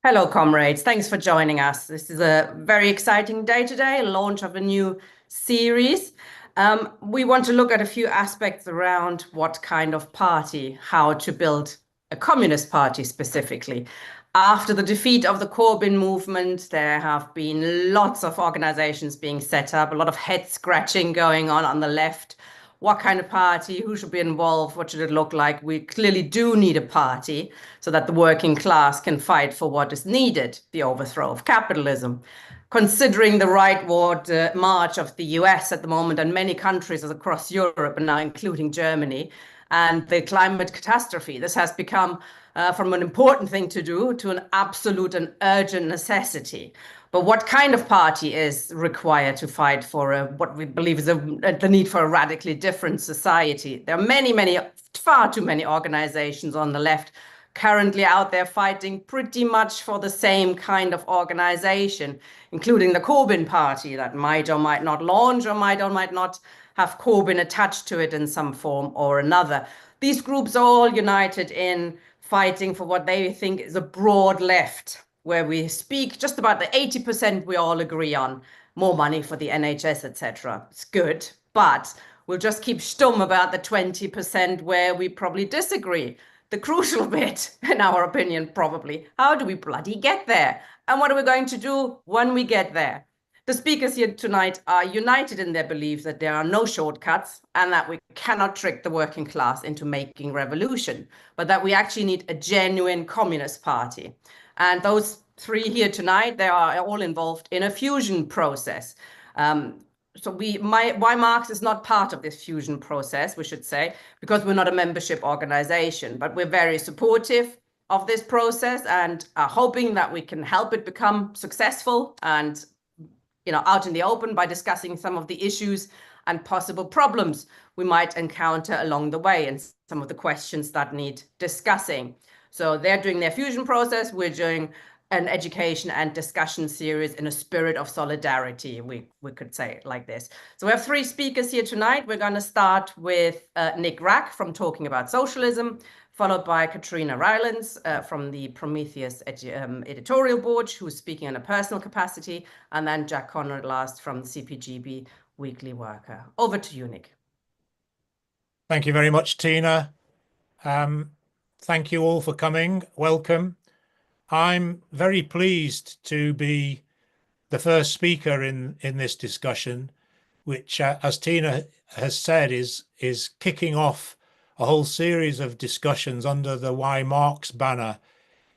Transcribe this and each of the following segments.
Hello, comrades. Thanks for joining us. This is a very exciting day today, launch of a new series. We want to look at a few aspects around what kind of party, how to build a communist party specifically. After the defeat of the Corbyn movement, there have been lots of organizations being set up, a lot of head scratching going on the left. What kind of party, who should be involved, what should it look like? We clearly do need a party so that the working class can fight for what is needed, the overthrow of capitalism. Considering the rightward march of the US at the moment and many countries across Europe and now including Germany, and the climate catastrophe, this has become from an important thing to do to an absolute and urgent necessity. But what kind of party is required to fight for what we believe is the need for a radically different society? There are many, far too many organizations on the left currently out there fighting pretty much for the same kind of organization, including the Corbyn party that might or might not launch or might not have Corbyn attached to it in some form or another. These groups are all united in fighting for what they think is a broad left, where we speak just about the 80% we all agree on, more money for the NHS, etc. It's good, but we'll just keep stum about the 20% where we probably disagree. The crucial bit, in our opinion, probably, how do we bloody get there? And what are we going to do when we get there? The speakers here tonight are united in their belief that there are no shortcuts and that we cannot trick the working class into making revolution, but that we actually need a genuine communist party. And those three here tonight, they are all involved in a fusion process. Why Marx is not part of this fusion process, we should say, because we're not a membership organization, but we're very supportive of this process and are hoping that we can help it become successful and out in the open by discussing some of the issues and possible problems we might encounter along the way and some of the questions that need discussing. So they're doing their fusion process. We're doing an education and discussion series in a spirit of solidarity, we could say it like this. So we have three speakers here tonight. We're going to start with Nick Wrack from Talking About Socialism, followed by Katrina Rylance from the Prometheus editorial board, who's speaking in a personal capacity, and then Jack Conrad last from the CPGB Weekly Worker. Over to you, Nick. Thank you very much, Tina. Thank you all for coming. Welcome. I'm very pleased to be the first speaker in this discussion, which, as Tina has said, is kicking off a whole series of discussions under the Why Marx banner,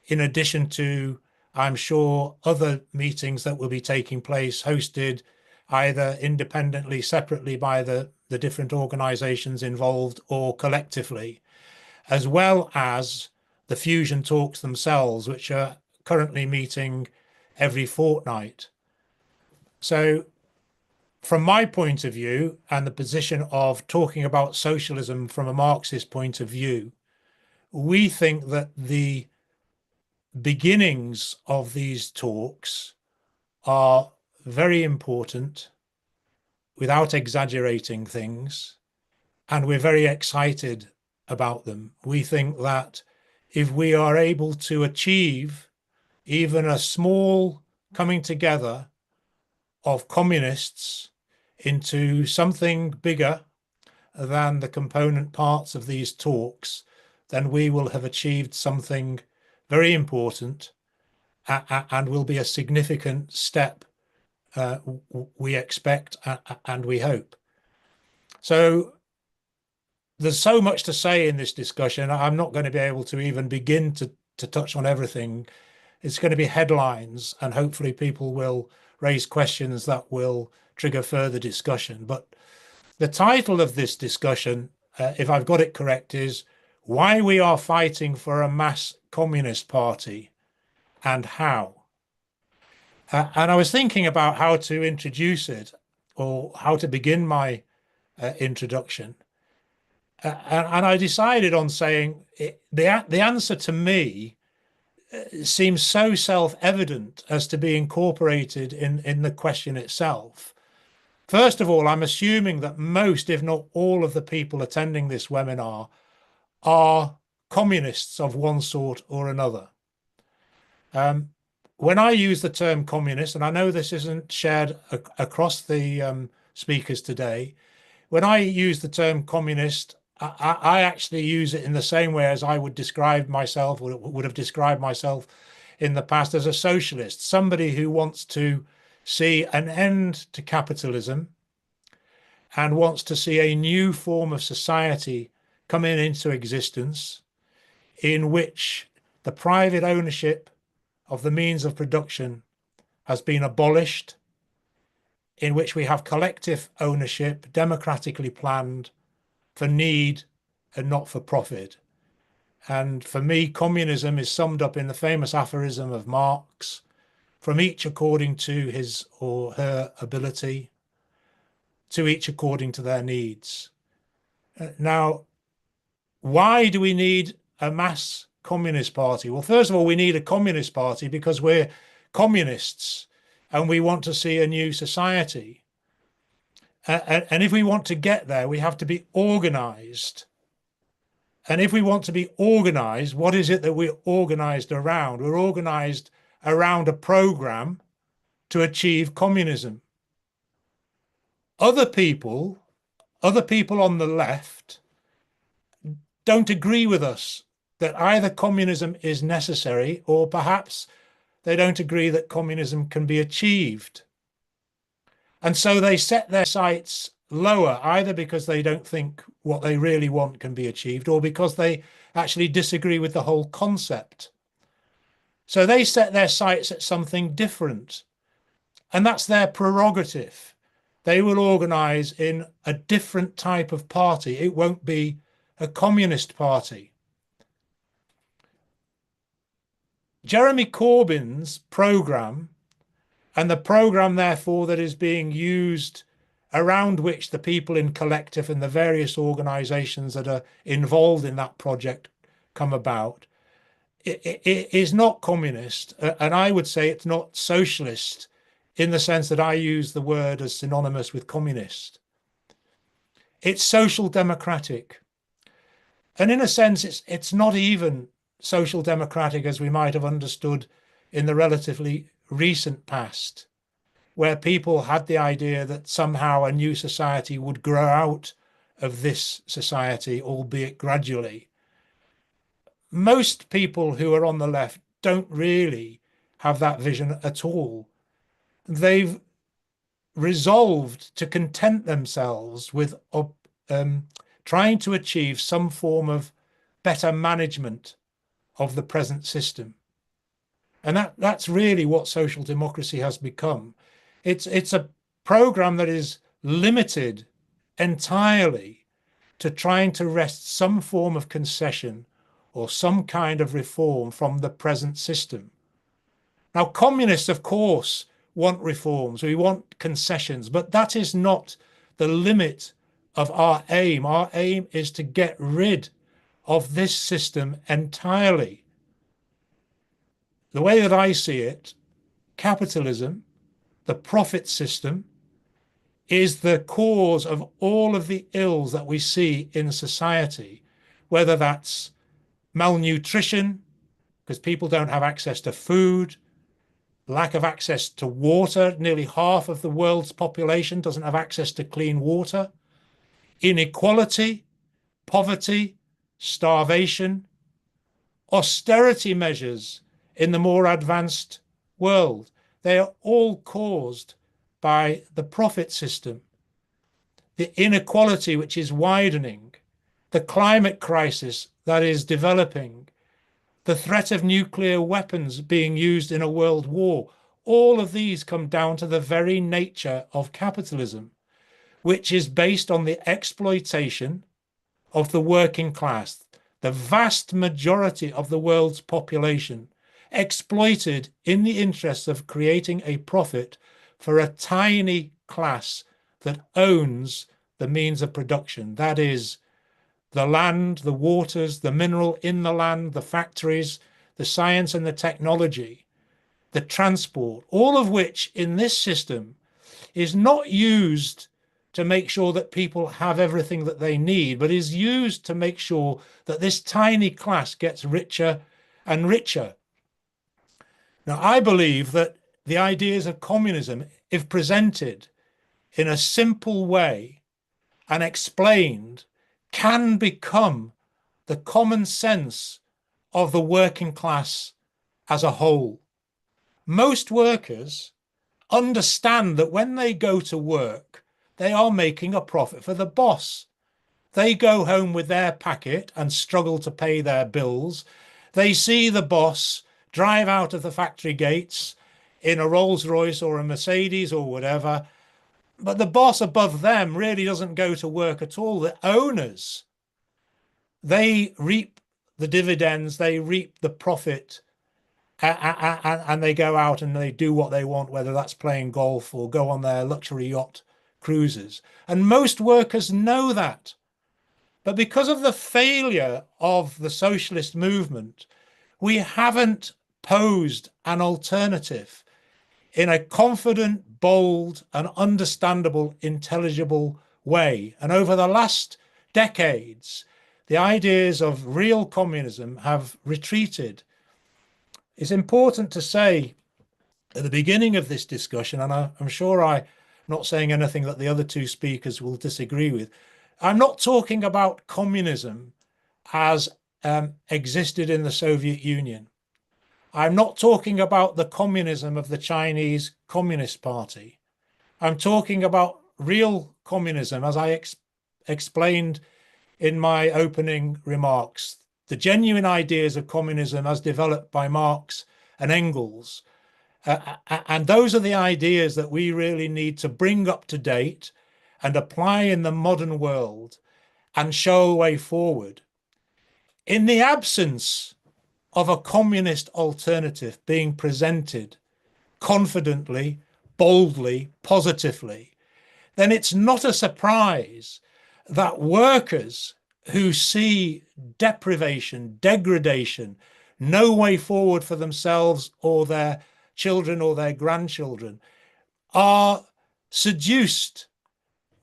in addition to, I'm sure, other meetings that will be taking place, hosted either independently, separately by the different organizations involved or collectively, as well as the fusion talks themselves, which are currently meeting every fortnight. So from my point of view and the position of talking about socialism from a Marxist point of view, we think that the beginnings of these talks are very important, without exaggerating things, and we're very excited about them. We think that if we are able to achieve even a small coming together of communists into something bigger than the component parts of these talks, then we will have achieved something very important and will be a significant step, we expect and we hope. So there's so much to say in this discussion. I'm not going to be able to even begin to touch on everything. It's going to be headlines, and hopefully people will raise questions that will trigger further discussion. But the title of this discussion, if I've got it correct, is Why We Are Fighting for a Mass Communist Party and How. And I was thinking about how to introduce it, or how to begin my introduction. And I decided on saying the answer to me seems so self-evident as to be incorporated in the question itself. First of all, I'm assuming that most, if not all, of the people attending this webinar are communists of one sort or another. When I use the term communist, and I know this isn't shared across the speakers today, when I use the term communist, I actually use it in the same way as I would describe myself, or would have described myself in the past, as a socialist, somebody who wants to see an end to capitalism and wants to see a new form of society coming into existence in which the private ownership of the means of production has been abolished, in which we have collective ownership, democratically planned for need and not for profit. And for me, communism is summed up in the famous aphorism of Marx, from each according to his or her ability, to each according to their needs. Now, why do we need a mass communist party? Well, first of all, we need a communist party because we're communists and we want to see a new society. And if we want to get there, we have to be organized. And if we want to be organized, what is it that we're organized around? We're organized around a program to achieve communism. Other people on the left don't agree with us that either communism is necessary, or perhaps they don't agree that communism can be achieved. And so they set their sights lower, either because they don't think what they really want can be achieved, or because they actually disagree with the whole concept. So they set their sights at something different, and that's their prerogative. They will organize in a different type of party. It won't be a communist party. Jeremy Corbyn's program, and the program, therefore, that is being used around which the people in collective and the various organizations that are involved in that project come about, it is not communist. And I would say it's not socialist in the sense that I use the word as synonymous with communist. It's social democratic. And in a sense, it's not even social democratic as we might have understood in the relatively recent past, where people had the idea that somehow a new society would grow out of this society, albeit gradually. Most people who are on the left don't really have that vision at all. They've resolved to content themselves with trying to achieve some form of better management of the present system. And that's really what social democracy has become. It's a program that is limited entirely to trying to wrest some form of concession or some kind of reform from the present system. Now, communists, of course, want reforms. We want concessions, but that is not the limit of our aim. Our aim is to get rid of this system entirely. The way that I see it, capitalism, the profit system, is the cause of all of the ills that we see in society, whether that's malnutrition, because people don't have access to food, lack of access to water. Nearly half of the world's population doesn't have access to clean water. Inequality, poverty, starvation, austerity measures in the more advanced world. They are all caused by the profit system. The inequality which is widening, the climate crisis that is developing, the threat of nuclear weapons being used in a world war, all of these come down to the very nature of capitalism, which is based on the exploitation of the working class, the vast majority of the world's population, exploited in the interests of creating a profit for a tiny class that owns the means of production. That is the land, the waters, the mineral in the land, the factories, the science and the technology, the transport, all of which in this system is not used to make sure that people have everything that they need, but is used to make sure that this tiny class gets richer and richer. Now, I believe that the ideas of communism, if presented in a simple way and explained, can become the common sense of the working class as a whole. Most workers understand that when they go to work, they are making a profit for the boss. They go home with their packet and struggle to pay their bills. They see the boss drive out of the factory gates in a Rolls Royce or a Mercedes or whatever. But the boss above them really doesn't go to work at all. The owners, they reap the dividends, they reap the profit, and they go out and they do what they want, whether that's playing golf or go on their luxury yacht cruises. And most workers know that. But because of the failure of the socialist movement, we haven't posed an alternative in a confident, bold, and understandable, intelligible way. And over the last decades, the ideas of real communism have retreated. It's important to say at the beginning of this discussion, and I'm sure I'm not saying anything that the other two speakers will disagree with, I'm not talking about communism as existed in the Soviet Union. I'm not talking about the communism of the Chinese Communist Party. I'm talking about real communism, as I explained in my opening remarks, the genuine ideas of communism as developed by Marx and Engels. And those are the ideas that we really need to bring up to date and apply in the modern world and show a way forward. In the absence of a communist alternative being presented confidently, boldly, positively, then it's not a surprise that workers who see deprivation, degradation, no way forward for themselves or their children or their grandchildren are seduced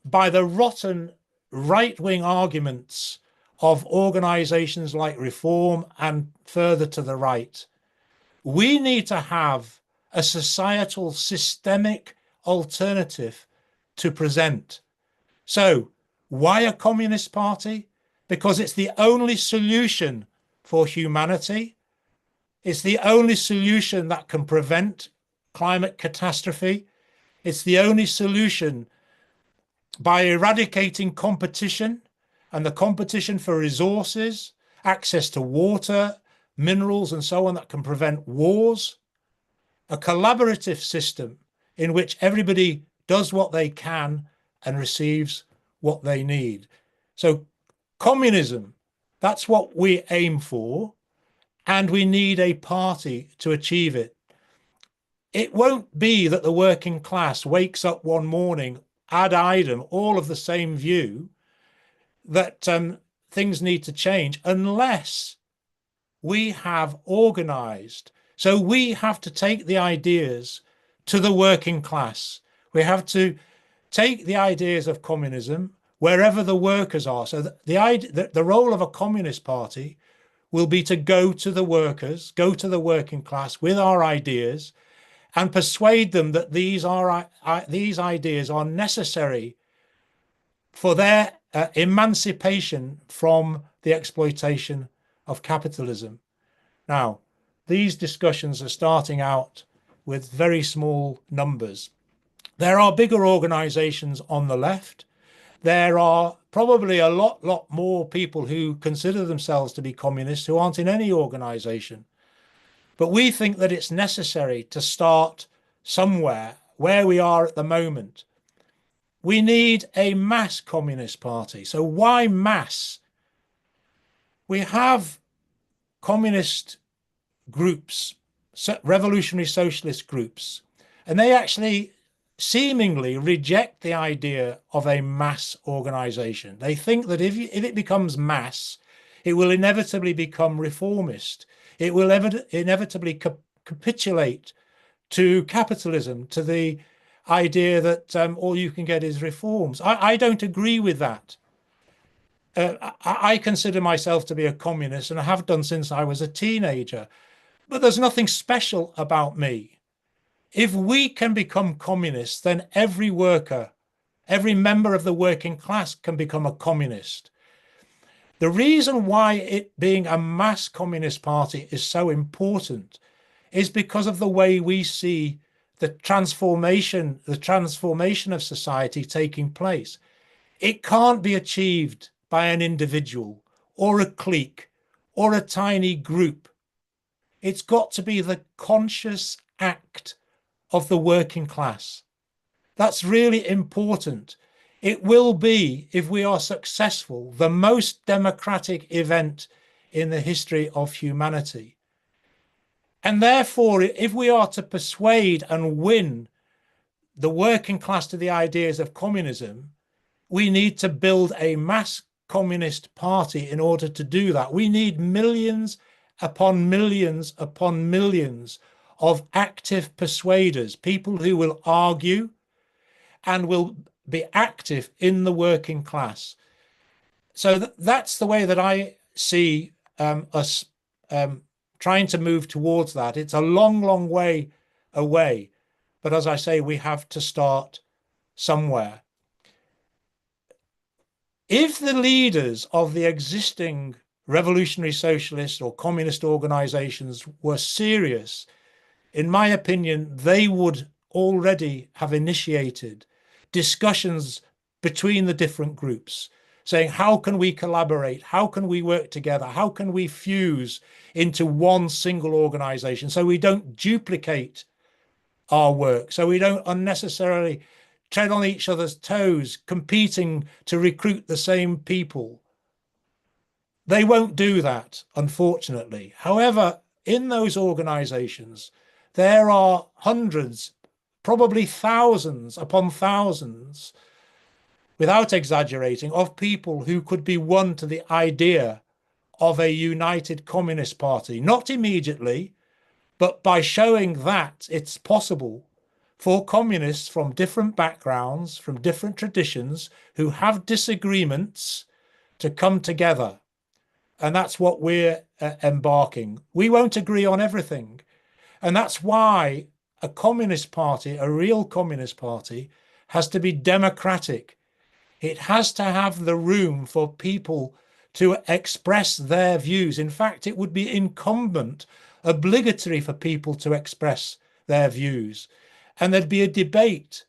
by the rotten right-wing arguments of organizations like Reform and further to the right. We need to have a societal systemic alternative to present. So why a communist party? Because it's the only solution for humanity. It's the only solution that can prevent climate catastrophe. It's the only solution by eradicating competition and the competition for resources, access to water, minerals, and so on that can prevent wars. A collaborative system in which everybody does what they can and receives what they need. So communism, that's what we aim for, and we need a party to achieve it. It won't be that the working class wakes up one morning ad idem, all of the same view, that things need to change unless we have organized. So we have to take the ideas to the working class. We have to take the ideas of communism wherever the workers are. So the role of a communist party will be to go to the workers, go to the working class with our ideas and persuade them that these ideas are necessary for their emancipation from the exploitation of capitalism. Now, these discussions are starting out with very small numbers. There are bigger organizations on the left. There are probably a lot more people who consider themselves to be communists who aren't in any organization. But we think that it's necessary to start somewhere where we are at the moment. We need a mass communist party. So why mass? We have communist groups, revolutionary socialist groups, and they actually seemingly reject the idea of a mass organization. They think that if it becomes mass, it will inevitably become reformist. It will inevitably capitulate to capitalism, to the idea that all you can get is reforms. I don't agree with that. I consider myself to be a communist, and I have done since I was a teenager. But there's nothing special about me. If we can become communists, then every worker, every member of the working class can become a communist. The reason why it being a mass communist party is so important is because of the way we see the transformation of society taking place. It can't be achieved by an individual or a clique or a tiny group. It's got to be the conscious act of the working class. That's really important. It will be, if we are successful, the most democratic event in the history of humanity. And therefore, if we are to persuade and win the working class to the ideas of communism, we need to build a mass communist party in order to do that. We need millions upon millions upon millions of active persuaders, people who will argue and will be active in the working class. So that's the way that I see us trying to move towards that. It's a long, long way away. But as I say, we have to start somewhere. If the leaders of the existing revolutionary socialist or communist organizations were serious, in my opinion, they would already have initiated discussions between the different groups, saying, how can we collaborate? How can we work together? How can we fuse into one single organization so we don't duplicate our work, so we don't unnecessarily tread on each other's toes, competing to recruit the same people? They won't do that, unfortunately. However, in those organizations, there are hundreds, probably thousands upon thousands, without exaggerating, of people who could be won to the idea of a united communist party, not immediately, but by showing that it's possible for communists from different backgrounds, from different traditions, who have disagreements, to come together. And that's what we're embarking. We won't agree on everything. And that's why a communist party, a real communist party, has to be democratic. It has to have the room for people to express their views. In fact, it would be incumbent, obligatory for people to express their views. And there'd be a debate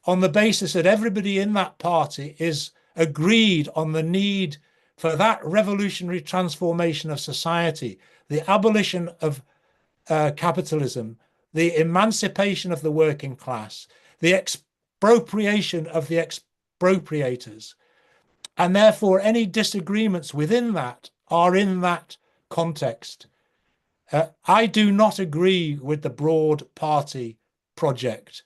on the basis that everybody in that party is agreed on the need for that revolutionary transformation of society, the abolition of capitalism, the emancipation of the working class, the expropriation of the expropriators. And therefore, any disagreements within that are in that context. I do not agree with the broad party project,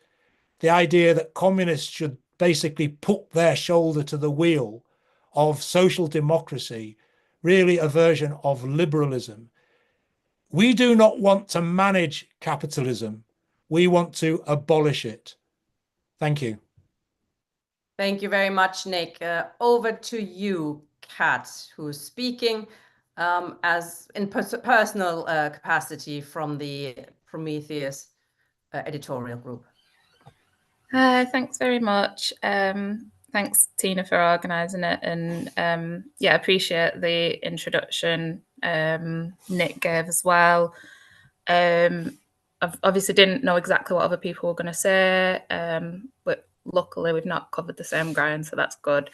the idea that communists should basically put their shoulder to the wheel of social democracy, really a version of liberalism. We do not want to manage capitalism. We want to abolish it. Thank you. Thank you very much, Nick. Over to you, Kat, who's speaking as in personal capacity from the Prometheus editorial group. Hi, thanks very much. Thanks, Tina, for organising it, and yeah, appreciate the introduction Nick gave as well. I obviously didn't know exactly what other people were going to say, but luckily we've not covered the same ground, so that's good.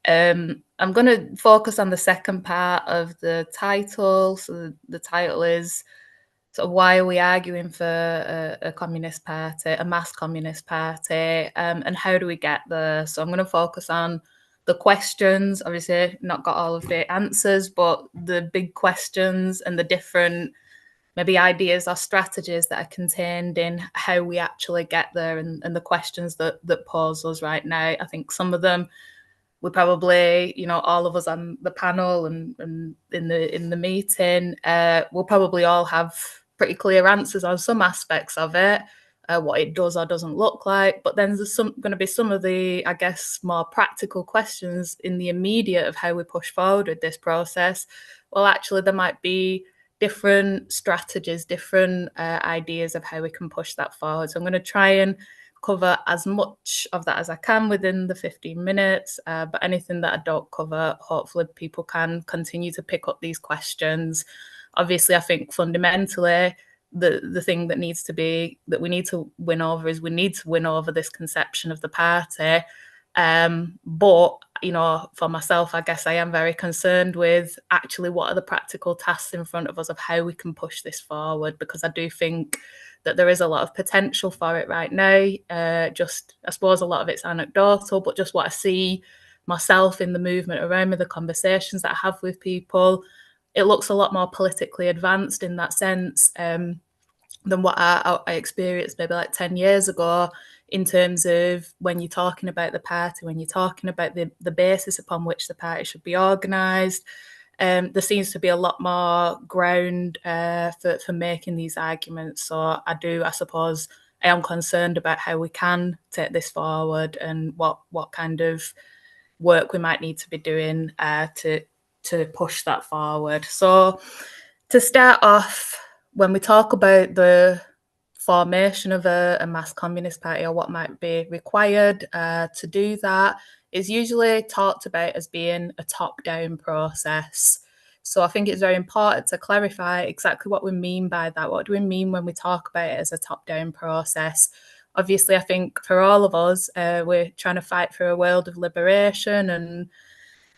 I'm going to focus on the second part of the title. So the title is sort of why are we arguing for a communist party, a mass communist party, and how do we get there? So I'm going to focus on the questions. Obviously, not got all of the answers, but the big questions and the different maybe ideas or strategies that are contained in how we actually get there, and the questions that pose us right now. I think some of them we probably, you know, all of us on the panel and in the meeting, we'll probably all have pretty clear answers on some aspects of it, what it does or doesn't look like. But then there's going to be some of the, I guess, more practical questions in the immediate of how we push forward with this process. Well, actually, there might be different strategies, different ideas of how we can push that forward. So I'm going to try and cover as much of that as I can within the 15 minutes, but anything that I don't cover, hopefully people can continue to pick up these questions. Obviously, I think fundamentally, the thing that we need to win over is we need to win over this conception of the party. But, you know, for myself, I guess I am very concerned with actually what are the practical tasks in front of us of how we can push this forward, because I do think that there is a lot of potential for it right now. Just, I suppose a lot of it's anecdotal, but just what I see myself in the movement around me, the conversations that I have with people, it looks a lot more politically advanced in that sense than what I experienced maybe like 10 years ago, in terms of when you're talking about the party, when you're talking about the basis upon which the party should be organised. There seems to be a lot more ground for making these arguments. So I suppose I am concerned about how we can take this forward and what kind of work we might need to be doing to push that forward. So to start off, when we talk about the formation of a mass communist party, or what might be required to do that, is usually talked about as being a top-down process. So I think it's very important to clarify exactly what we mean by that. What do we mean when we talk about it as a top-down process? Obviously, I think for all of us, we're trying to fight for a world of liberation and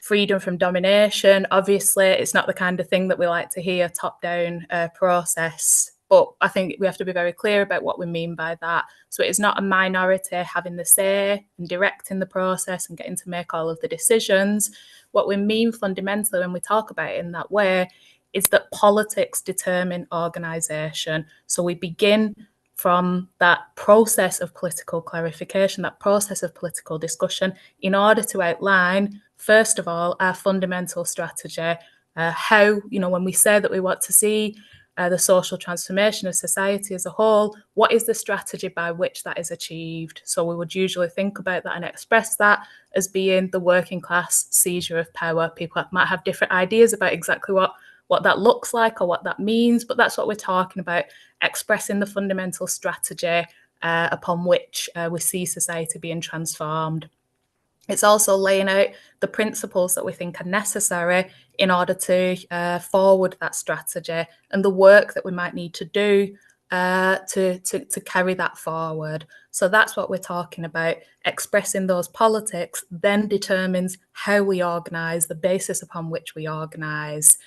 freedom from domination. Obviously, it's not the kind of thing that we like to hear, top-down process. But I think we have to be very clear about what we mean by that. So it is not a minority having the say and directing the process and getting to make all of the decisions. What we mean fundamentally when we talk about it in that way is that politics determine organisation. So we begin from that process of political clarification, that process of political discussion, in order to outline, first of all, our fundamental strategy, how, you know, when we say that we want to see the social transformation of society as a whole, what is the strategy by which that is achieved? So we would usually think about that and express that as being the working class seizure of power. People might have different ideas about exactly what that looks like or what that means, but that's what we're talking about, expressing the fundamental strategy upon which we see society being transformed. It's also laying out the principles that we think are necessary in order to forward that strategy and the work that we might need to do to carry that forward. So that's what we're talking about. Expressing those politics then determines how we organise, the basis upon which we organise.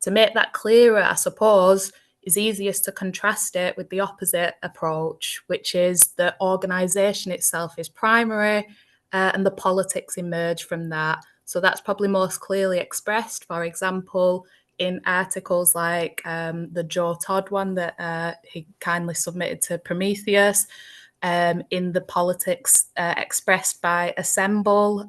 To make that clearer, I suppose, is easiest to contrast it with the opposite approach, which is that organisation itself is primary, and the politics emerge from that. So that's probably most clearly expressed, for example, in articles like the Joe Todd one that he kindly submitted to Prometheus, in the politics expressed by Assemble,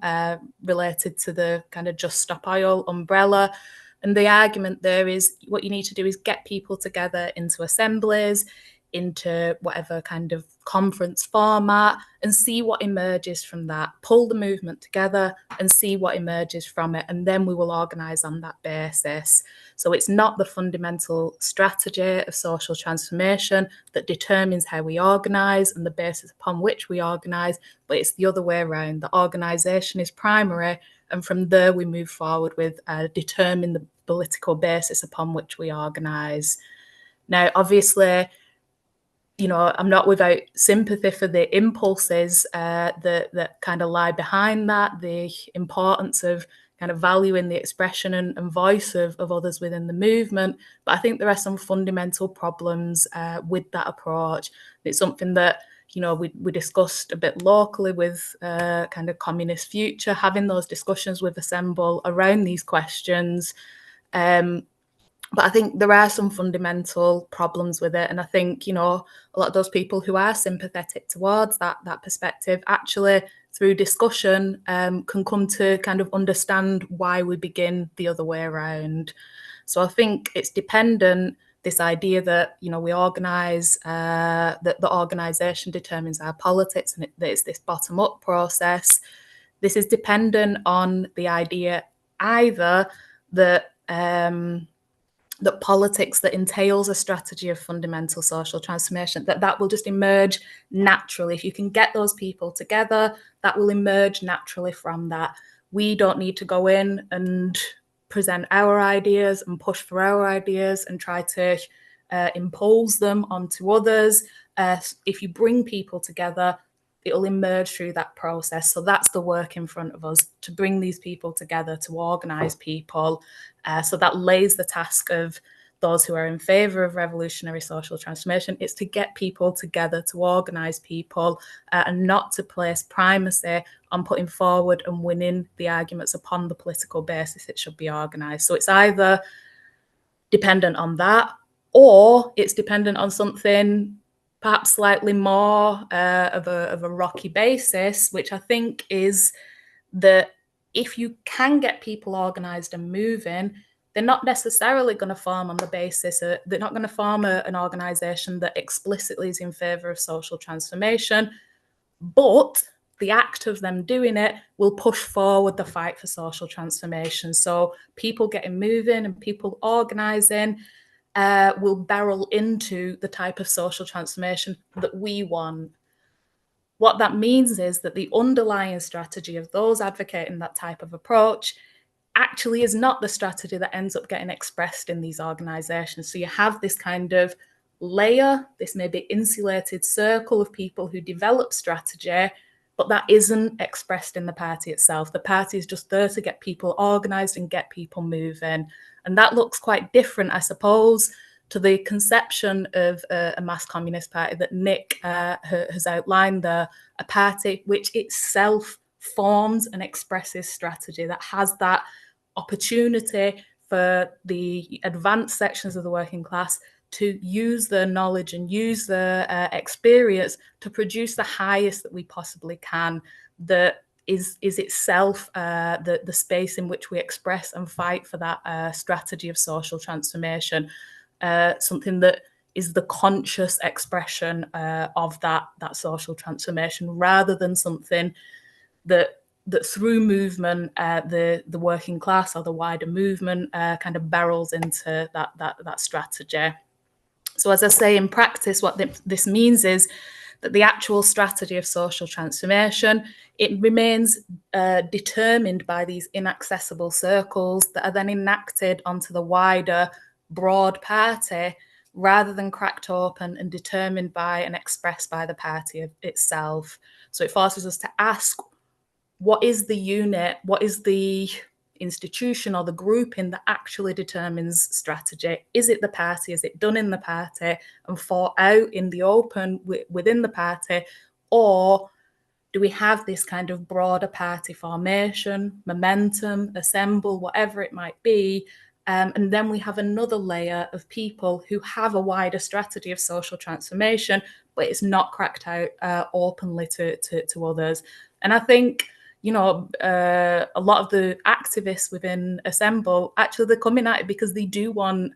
related to the kind of Just Stop Oil umbrella. And the argument there is what you need to do is get people together into assemblies, into whatever kind of conference format, and see what emerges from that. Pull the movement together and see what emerges from it, and then we will organise on that basis. So it's not the fundamental strategy of social transformation that determines how we organise and the basis upon which we organise, but it's the other way around. The organisation is primary, and from there we move forward with determine the political basis upon which we organise. Now, obviously, you know, I'm not without sympathy for the impulses that kind of lie behind that, the importance of kind of valuing the expression and voice of others within the movement. But I think there are some fundamental problems with that approach. It's something that, you know, we discussed a bit locally with kind of Communist Future, having those discussions with Assemble around these questions. But I think there are some fundamental problems with it. And I think, you know, a lot of those people who are sympathetic towards that perspective, actually through discussion can come to kind of understand why we begin the other way around. So I think it's dependent, this idea that, you know, we organise, that the organisation determines our politics, and that it's this bottom-up process. This is dependent on the idea either that that politics that entails a strategy of fundamental social transformation, that will just emerge naturally. If you can get those people together, that will emerge naturally from that. We don't need to go in and present our ideas and push for our ideas and try to impose them onto others. If you bring people together, it'll emerge through that process. So that's the work in front of us, to bring these people together, to organise people. So that lays the task of those who are in favour of revolutionary social transformation. It's to get people together, to organise people, and not to place primacy on putting forward and winning the arguments upon the political basis it should be organised. So it's either dependent on that, or it's dependent on something perhaps slightly more of a rocky basis, which I think is that if you can get people organised and moving, they're not necessarily going to form on the basis of, they're not going to form an organisation that explicitly is in favour of social transformation, but the act of them doing it will push forward the fight for social transformation. So people getting moving and people organising will barrel into the type of social transformation that we want. What that means is that the underlying strategy of those advocating that type of approach actually is not the strategy that ends up getting expressed in these organisations. So you have this kind of layer, this maybe insulated circle of people who develop strategy, but that isn't expressed in the party itself. The party is just there to get people organised and get people moving. And that looks quite different, I suppose, to the conception of a mass communist party that Nick has outlined there, a party which itself forms and expresses strategy, that has that opportunity for the advanced sections of the working class to use their knowledge and use their experience to produce the highest that we possibly can, that is itself the space in which we express and fight for that strategy of social transformation, something that is the conscious expression of that social transformation, rather than something that through movement, the working class or the wider movement kind of barrels into that strategy. So as I say, in practice, what this means is that the actual strategy of social transformation, it remains determined by these inaccessible circles that are then enacted onto the wider, broad party, rather than cracked open and determined by and expressed by the party itself. So it forces us to ask, what is the unit, what is the institution or the grouping that actually determines strategy? Is it the party? Is it done in the party and fought out in the open within the party? Or do we have this kind of broader party formation, momentum, assemble, whatever it might be? And then we have another layer of people who have a wider strategy of social transformation, but it's not cracked out openly to others. And I think, you know, a lot of the activists within Assemble, actually they're coming at it because they do want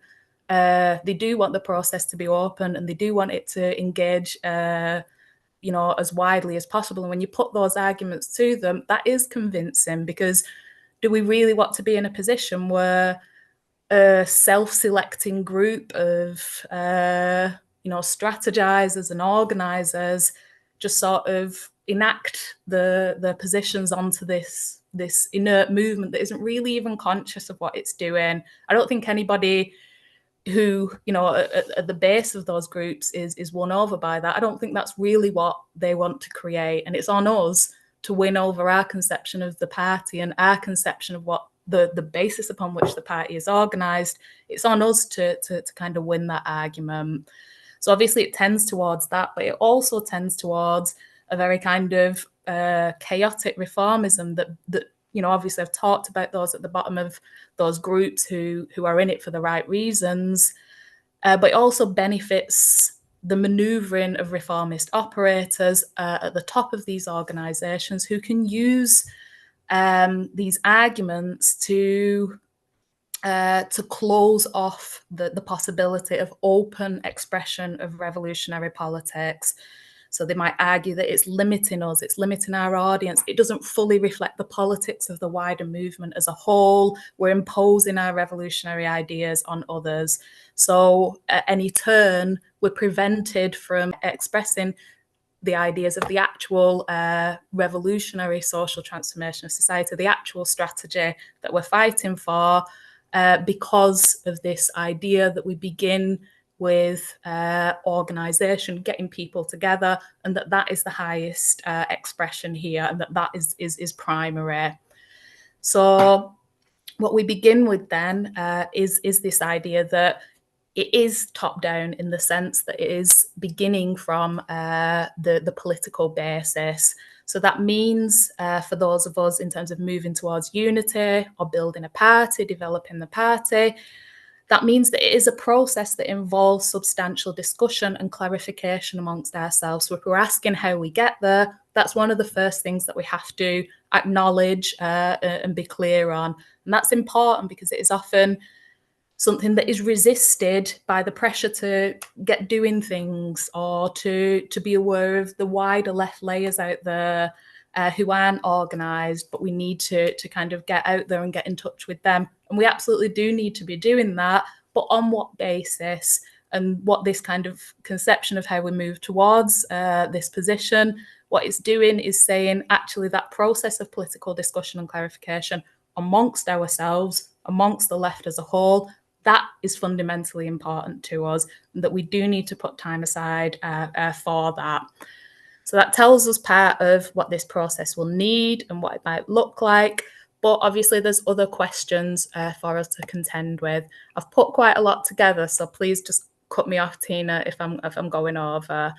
the process to be open, and they do want it to engage, you know, as widely as possible. And when you put those arguments to them, that is convincing, because do we really want to be in a position where a self-selecting group of, you know, strategizers and organizers just sort of enact the positions onto this inert movement that isn't really even conscious of what it's doing? I don't think anybody who, you know, at the base of those groups is won over by that. I don't think that's really what they want to create. And it's on us to win over our conception of the party and our conception of what the basis upon which the party is organised. It's on us to kind of win that argument. So obviously it tends towards that, but it also tends towards a very kind of chaotic reformism that you know, obviously I've talked about those at the bottom of those groups who are in it for the right reasons, but it also benefits the manoeuvring of reformist operators at the top of these organisations, who can use these arguments to close off the possibility of open expression of revolutionary politics. So they might argue that it's limiting us, it's limiting our audience. It doesn't fully reflect the politics of the wider movement as a whole. We're imposing our revolutionary ideas on others. So at any turn, we're prevented from expressing the ideas of the actual revolutionary social transformation of society, the actual strategy that we're fighting for, because of this idea that we begin with organisation, getting people together, and that is the highest expression here, and that is primary. So what we begin with then is this idea that it is top down in the sense that it is beginning from the political basis. So that means for those of us in terms of moving towards unity or building a party, developing the party, that means that it is a process that involves substantial discussion and clarification amongst ourselves. So if we're asking how we get there, that's one of the first things that we have to acknowledge and be clear on. And that's important because it is often something that is resisted by the pressure to get doing things or to be aware of the wider left layers out there who aren't organised, but we need to kind of get out there and get in touch with them. And we absolutely do need to be doing that, but on what basis? And what this kind of conception of how we move towards this position, what it's doing is saying actually that process of political discussion and clarification amongst ourselves, amongst the left as a whole, that is fundamentally important to us, and that we do need to put time aside for that. So that tells us part of what this process will need and what it might look like. But obviously there's other questions for us to contend with. I've put quite a lot together, so please just cut me off, Tina, if I'm going over.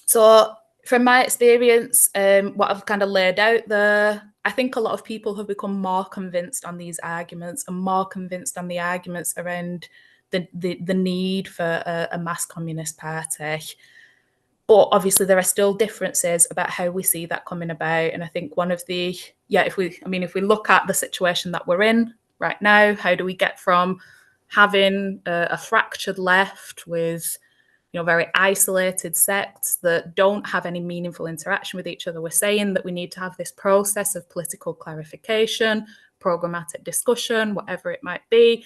So from my experience, what I've kind of laid out there, I think a lot of people have become more convinced on these arguments and more convinced on the arguments around the need for a mass communist party. But obviously there are still differences about how we see that coming about. And I think one of the, if we look at the situation that we're in right now, how do we get from having a fractured left with very isolated sects that don't have any meaningful interaction with each other? We're saying that we need to have this process of political clarification, programmatic discussion, whatever it might be.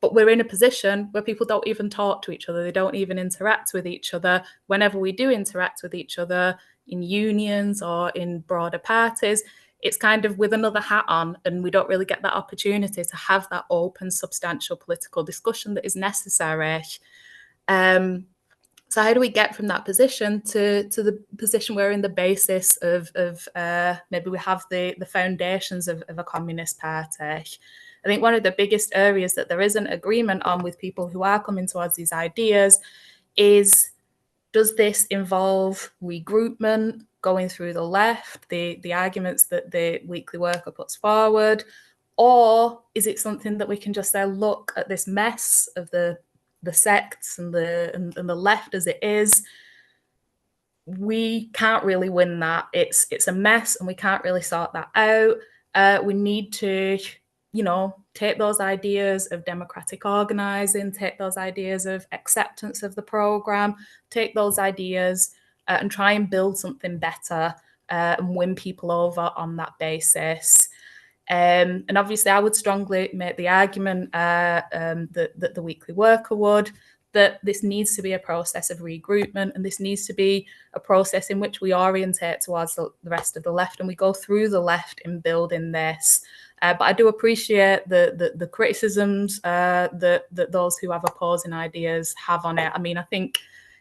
But we're in a position where people don't even talk to each other. They don't even interact with each other. Whenever we do interact with each other in unions or in broader parties, it's kind of with another hat on, and we don't really get that opportunity to have that open, substantial political discussion that is necessary. So how do we get from that position to the position where we're in the basis of maybe we have the foundations of a communist party? I think one of the biggest areas that there isn't agreement on with people who are coming towards these ideas is, does this involve regroupment, going through the left, the arguments that the Weekly Worker puts forward, or is it something that we can just say, look at this mess of the sects and the left as it is? We can't really win that. It's a mess, and we can't really sort that out. We need to take those ideas of democratic organising, take those ideas of acceptance of the programme, take those ideas and try and build something better and win people over on that basis. And obviously I would strongly make the argument that the Weekly Worker would, that this needs to be a process of regroupment, and this needs to be a process in which we orientate towards the rest of the left, and we go through the left in building this. But I do appreciate the criticisms that those who have opposing ideas have on it. I mean, I think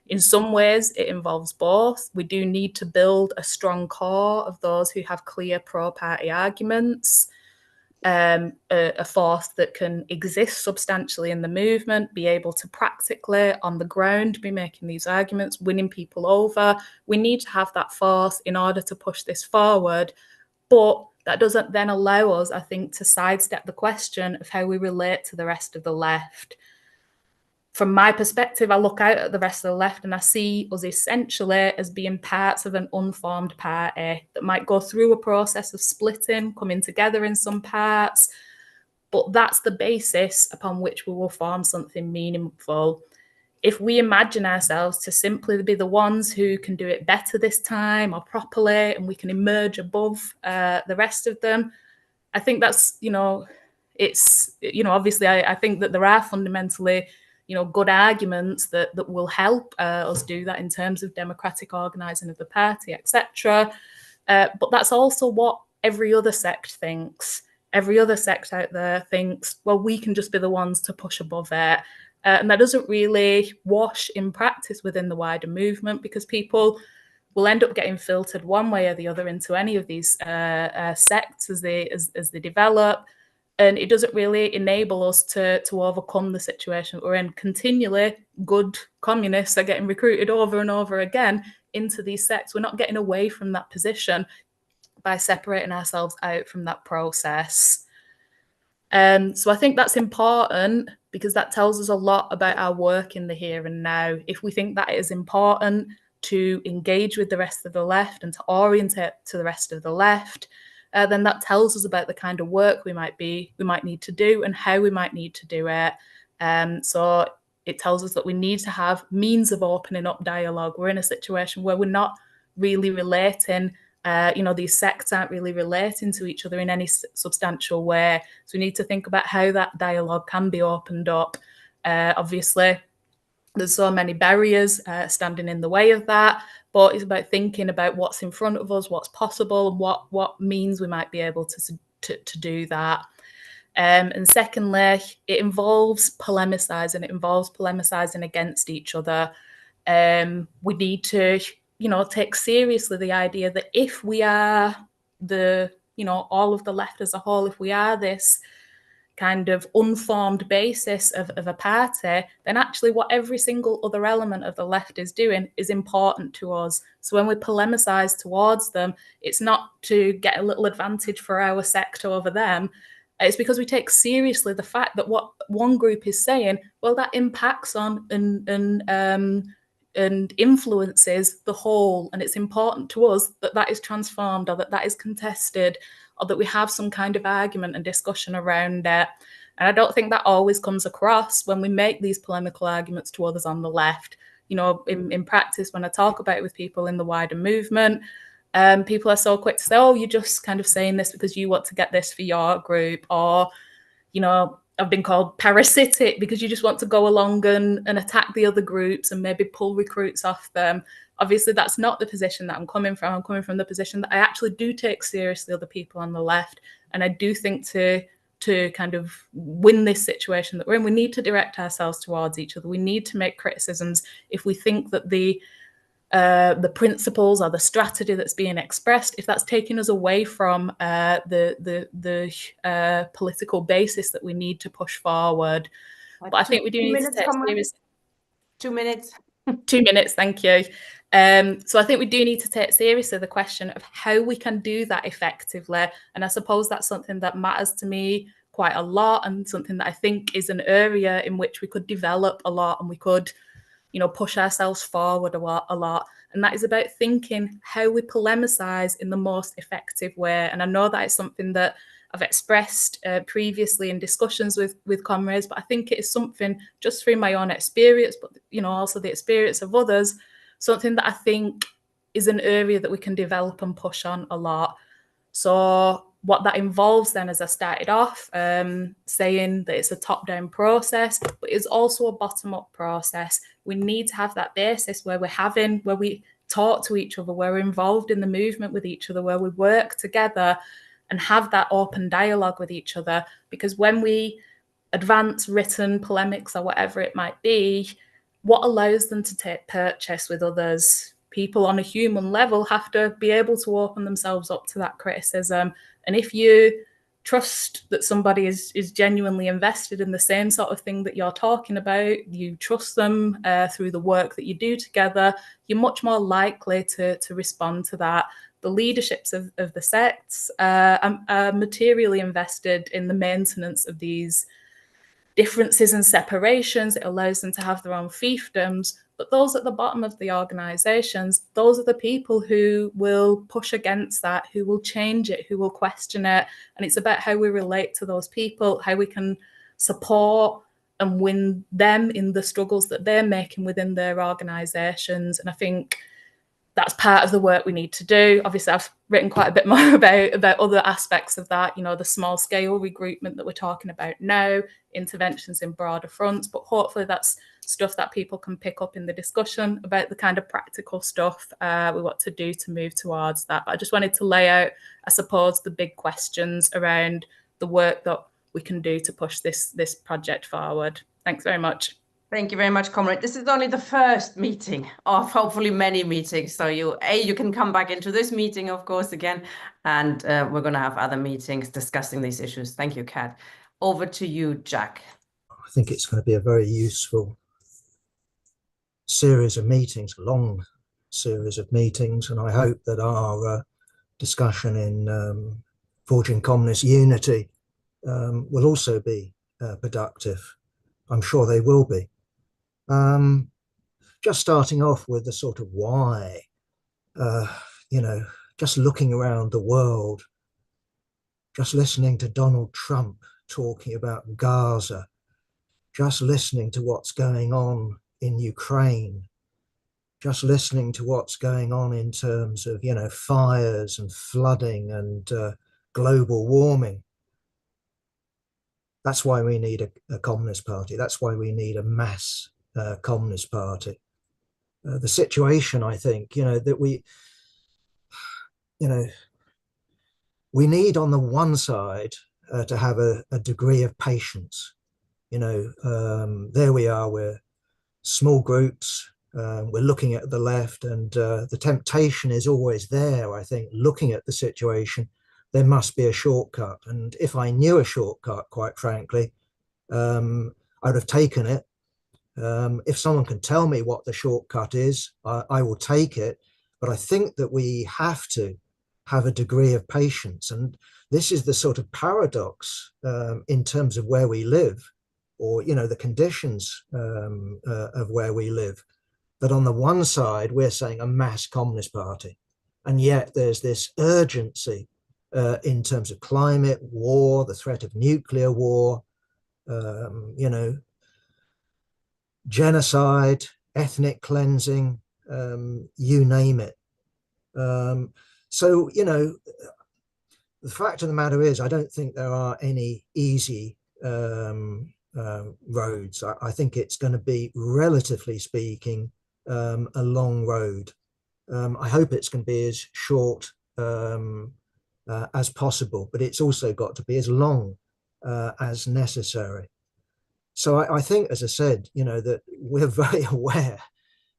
in some ways it involves both. We do need to build a strong core of those who have clear pro-party arguments, a force that can exist substantially in the movement, be able to practically on the ground be making these arguments, winning people over. We need to have that force in order to push this forward. But that doesn't then allow us, I think, to sidestep the question of how we relate to the rest of the left. From my perspective, I look out at the rest of the left and I see us essentially as being parts of an unformed party that might go through a process of splitting, coming together in some parts, but that's the basis upon which we will form something meaningful. if we imagine ourselves to simply be the ones who can do it better this time or properly, and we can emerge above the rest of them, I think that's, it's, obviously I think that there are fundamentally, good arguments that will help us do that in terms of democratic organising of the party, etc. But that's also what every other sect thinks. Every other sect out there thinks, well, we can just be the ones to push above it. And that doesn't really wash in practice within the wider movement, because people will end up getting filtered one way or the other into any of these sects as they develop. And it doesn't really enable us to overcome the situation we're in. Continually, good communists are getting recruited over and over again into these sects. We're not getting away from that position by separating ourselves out from that process. So I think that's important, because that tells us a lot about our work in the here and now. If we think that it is important to engage with the rest of the left and to orientate to the rest of the left, then that tells us about the kind of work we might need to do and how we might need to do it. So it tells us that we need to have means of opening up dialogue. We're in a situation where we're not really relating. These sects aren't really relating to each other in any substantial way. So we need to think about how that dialogue can be opened up. Obviously, there's so many barriers standing in the way of that, but it's about thinking about what's in front of us, what's possible, and what means we might be able to do that. And secondly, it involves polemicizing. It involves polemicizing against each other. We need to, take seriously the idea that if we are all of the left as a whole, if we are this kind of unformed basis of a party, then actually what every single other element of the left is doing is important to us. So when we polemicize towards them, it's not to get a little advantage for our sect over them. It's because we take seriously the fact that what one group is saying, well, that impacts on and influences the whole. And it's important to us that that is transformed, or that is contested, or that we have some kind of argument and discussion around it. And I don't think that always comes across when we make these polemical arguments to others on the left. In practice, when I talk about it with people in the wider movement, people are so quick to say, oh, you're just kind of saying this because you want to get this for your group, or, I've been called parasitic because you just want to go along and attack the other groups and maybe pull recruits off them. Obviously, that's not the position that I'm coming from. I'm coming from the position that I actually do take seriously other people on the left. And I do think to kind of win this situation that we're in, we need to direct ourselves towards each other. We need to make criticisms if we think that the principles or the strategy that's being expressed, if that's taking us away from the political basis that we need to push forward. But I think we do need to take seriously. 2 minutes. 2 minutes, thank you. So I think we do need to take seriously the question of how we can do that effectively. And I suppose that's something that matters to me quite a lot, and something that I think is an area in which we could develop a lot, and we could push ourselves forward a lot. And that is about thinking how we polemicize in the most effective way. And I know that is something that I've expressed previously in discussions with comrades, but I think it is something, just through my own experience, but also the experience of others, something that I think is an area that we can develop and push on a lot. So what that involves then, as I started off saying that it's a top-down process, but it's also a bottom-up process. We need to have that basis where we talk to each other, where we're involved in the movement with each other, where we work together and have that open dialogue with each other. Because when we advance written polemics or whatever it might be, what allows them to take purchase with others? People on a human level have to be able to open themselves up to that criticism. And if you trust that somebody is genuinely invested in the same sort of thing that you're talking about, you trust them through the work that you do together, you're much more likely to respond to that. The leaderships of the sects are materially invested in the maintenance of these differences and separations. It allows them to have their own fiefdoms. But those at the bottom of the organisations, those are the people who will push against that, who will change it, who will question it. And it's about how we relate to those people, how we can support and win them in the struggles that they're making within their organisations. And I think that's part of the work we need to do. Obviously, I've written quite a bit more about other aspects of that, you know, the small scale recruitment that we're talking about now, interventions in broader fronts, but hopefully that's stuff that people can pick up in the discussion about the kind of practical stuff we want to do to move towards that. But I just wanted to lay out, I suppose, the big questions around the work that we can do to push this project forward. Thanks very much. Thank you very much, Conrad. This is only the first meeting of hopefully many meetings. So you can come back into this meeting, of course, again, and we're going to have other meetings discussing these issues. Thank you, Kat. Over to you, Jack. I think it's going to be a very useful series of meetings, long series of meetings, and I hope that our discussion in Forging Communist Unity will also be productive. I'm sure they will be. Just starting off with the sort of why, you know, just looking around the world, just listening to Donald Trump talking about Gaza, just listening to what's going on in Ukraine, just listening to what's going on in terms of, you know, fires and flooding and global warming. That's why we need a Communist Party. That's why we need a mass Communist Party. The situation, I think, you know, that we need on the one side to have a degree of patience. You know, there we are, we're small groups, we're looking at the left, and the temptation is always there, I think, looking at the situation, there must be a shortcut. And if I knew a shortcut, quite frankly, I would have taken it. If someone can tell me what the shortcut is, I will take it. But I think that we have to have a degree of patience. And this is the sort of paradox in terms of where we live, or, you know, the conditions of where we live, that on the one side, we're saying a mass Communist Party. And yet there's this urgency in terms of climate, war, the threat of nuclear war, you know, genocide, ethnic cleansing, you name it. So, you know, the fact of the matter is, I don't think there are any easy roads. I think it's going to be, relatively speaking, a long road. I hope it's going to be as short as possible, but it's also got to be as long as necessary. So I think, as I said, you know, that we're very aware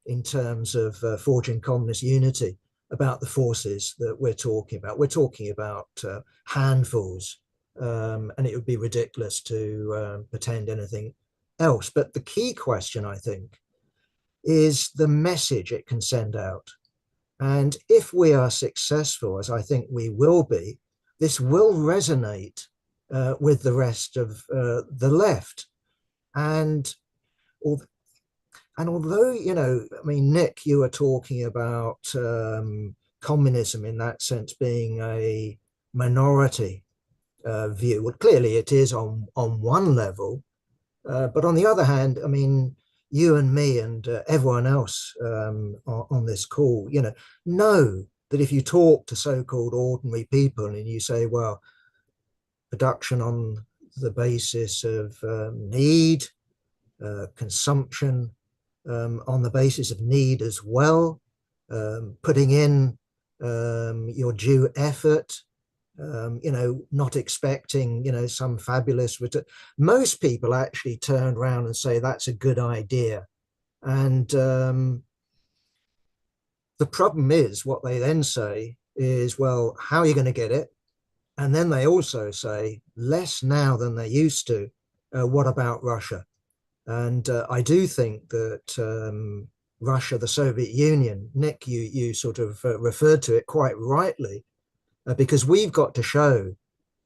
in terms of Forging Communist Unity about the forces that we're talking about. We're talking about handfuls, and it would be ridiculous to pretend anything else. But the key question, I think, is the message it can send out. And if we are successful, as I think we will be, this will resonate with the rest of the left. And although, you know, I mean, Nick, you were talking about communism in that sense being a minority view. Well, clearly it is on one level, but on the other hand, I mean, you and me and everyone else on this call, you know that if you talk to so-called ordinary people and you say, well, production on the basis of need, consumption on the basis of need as well, putting in your due effort, you know, not expecting, you know, some fabulous return. Most people actually turn around and say that's a good idea. And the problem is, what they then say is, well, how are you going to get it? And then they also say, less now than they used to. What about Russia? And I do think that Russia, the Soviet Union, Nick, you sort of referred to it quite rightly, because we've got to show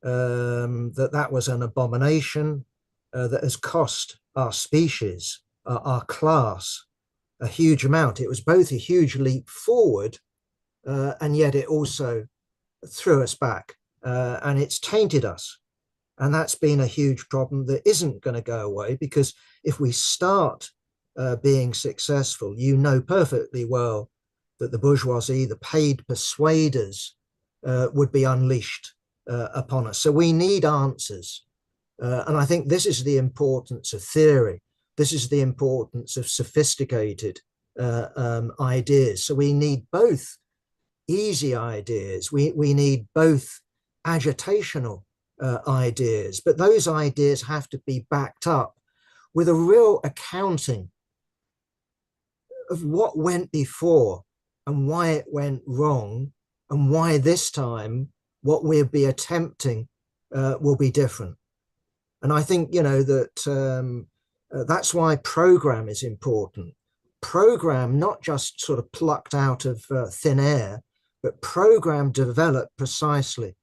that that was an abomination that has cost our species, our class, a huge amount. It was both a huge leap forward, and yet it also threw us back, and it's tainted us. And that's been a huge problem that isn't going to go away, because if we start being successful, you know perfectly well that the bourgeoisie, the paid persuaders, would be unleashed upon us. So we need answers. And I think this is the importance of theory. This is the importance of sophisticated ideas. So we need both easy ideas. We need both agitational ideas, but those ideas have to be backed up with a real accounting of what went before and why it went wrong, and why this time what we'll be attempting will be different. And I think, you know, that that's why program is important. Program not just sort of plucked out of thin air, but program developed precisely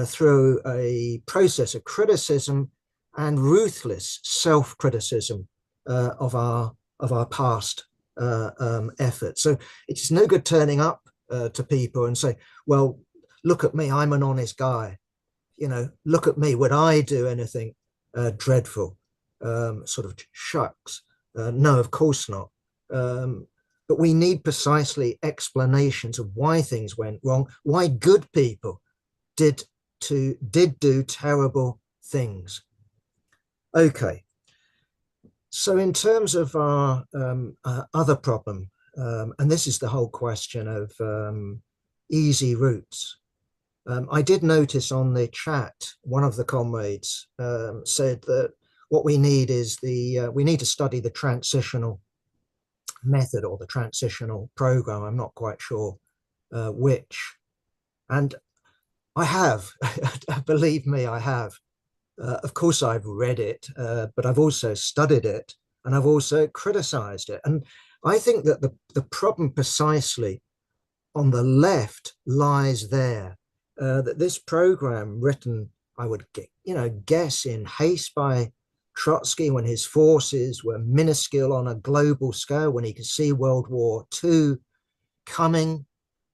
through a process of criticism and ruthless self-criticism of our past efforts. So it's no good turning up to people and say, well, look at me, I'm an honest guy. You know, look at me, would I do anything dreadful? Sort of shucks. No, of course not. But we need precisely explanations of why things went wrong, why good people did do terrible things. Okay. So in terms of our other problem, and this is the whole question of easy routes. I did notice on the chat, one of the comrades said that what we need is we need to study the transitional method or the transitional program. I'm not quite sure which. And I have, believe me, I have. Of course, I've read it, but I've also studied it, and I've also criticized it. And I think that the problem precisely on the left lies there, that this program written, I would guess in haste by Trotsky when his forces were minuscule on a global scale, when he could see World War II coming,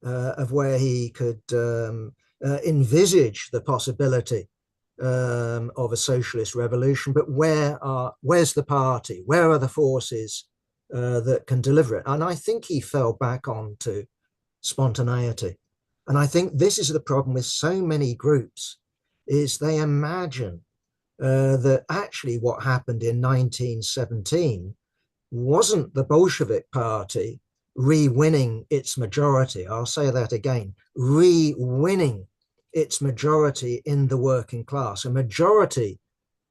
of where he could envisage the possibility of a socialist revolution, but where's the party? Where are the forces that can deliver it? And I think he fell back onto spontaneity. And I think this is the problem with so many groups, is they imagine that actually what happened in 1917 wasn't the Bolshevik Party re-winning its majority. I'll say that again, re-winning its majority in the working class, a majority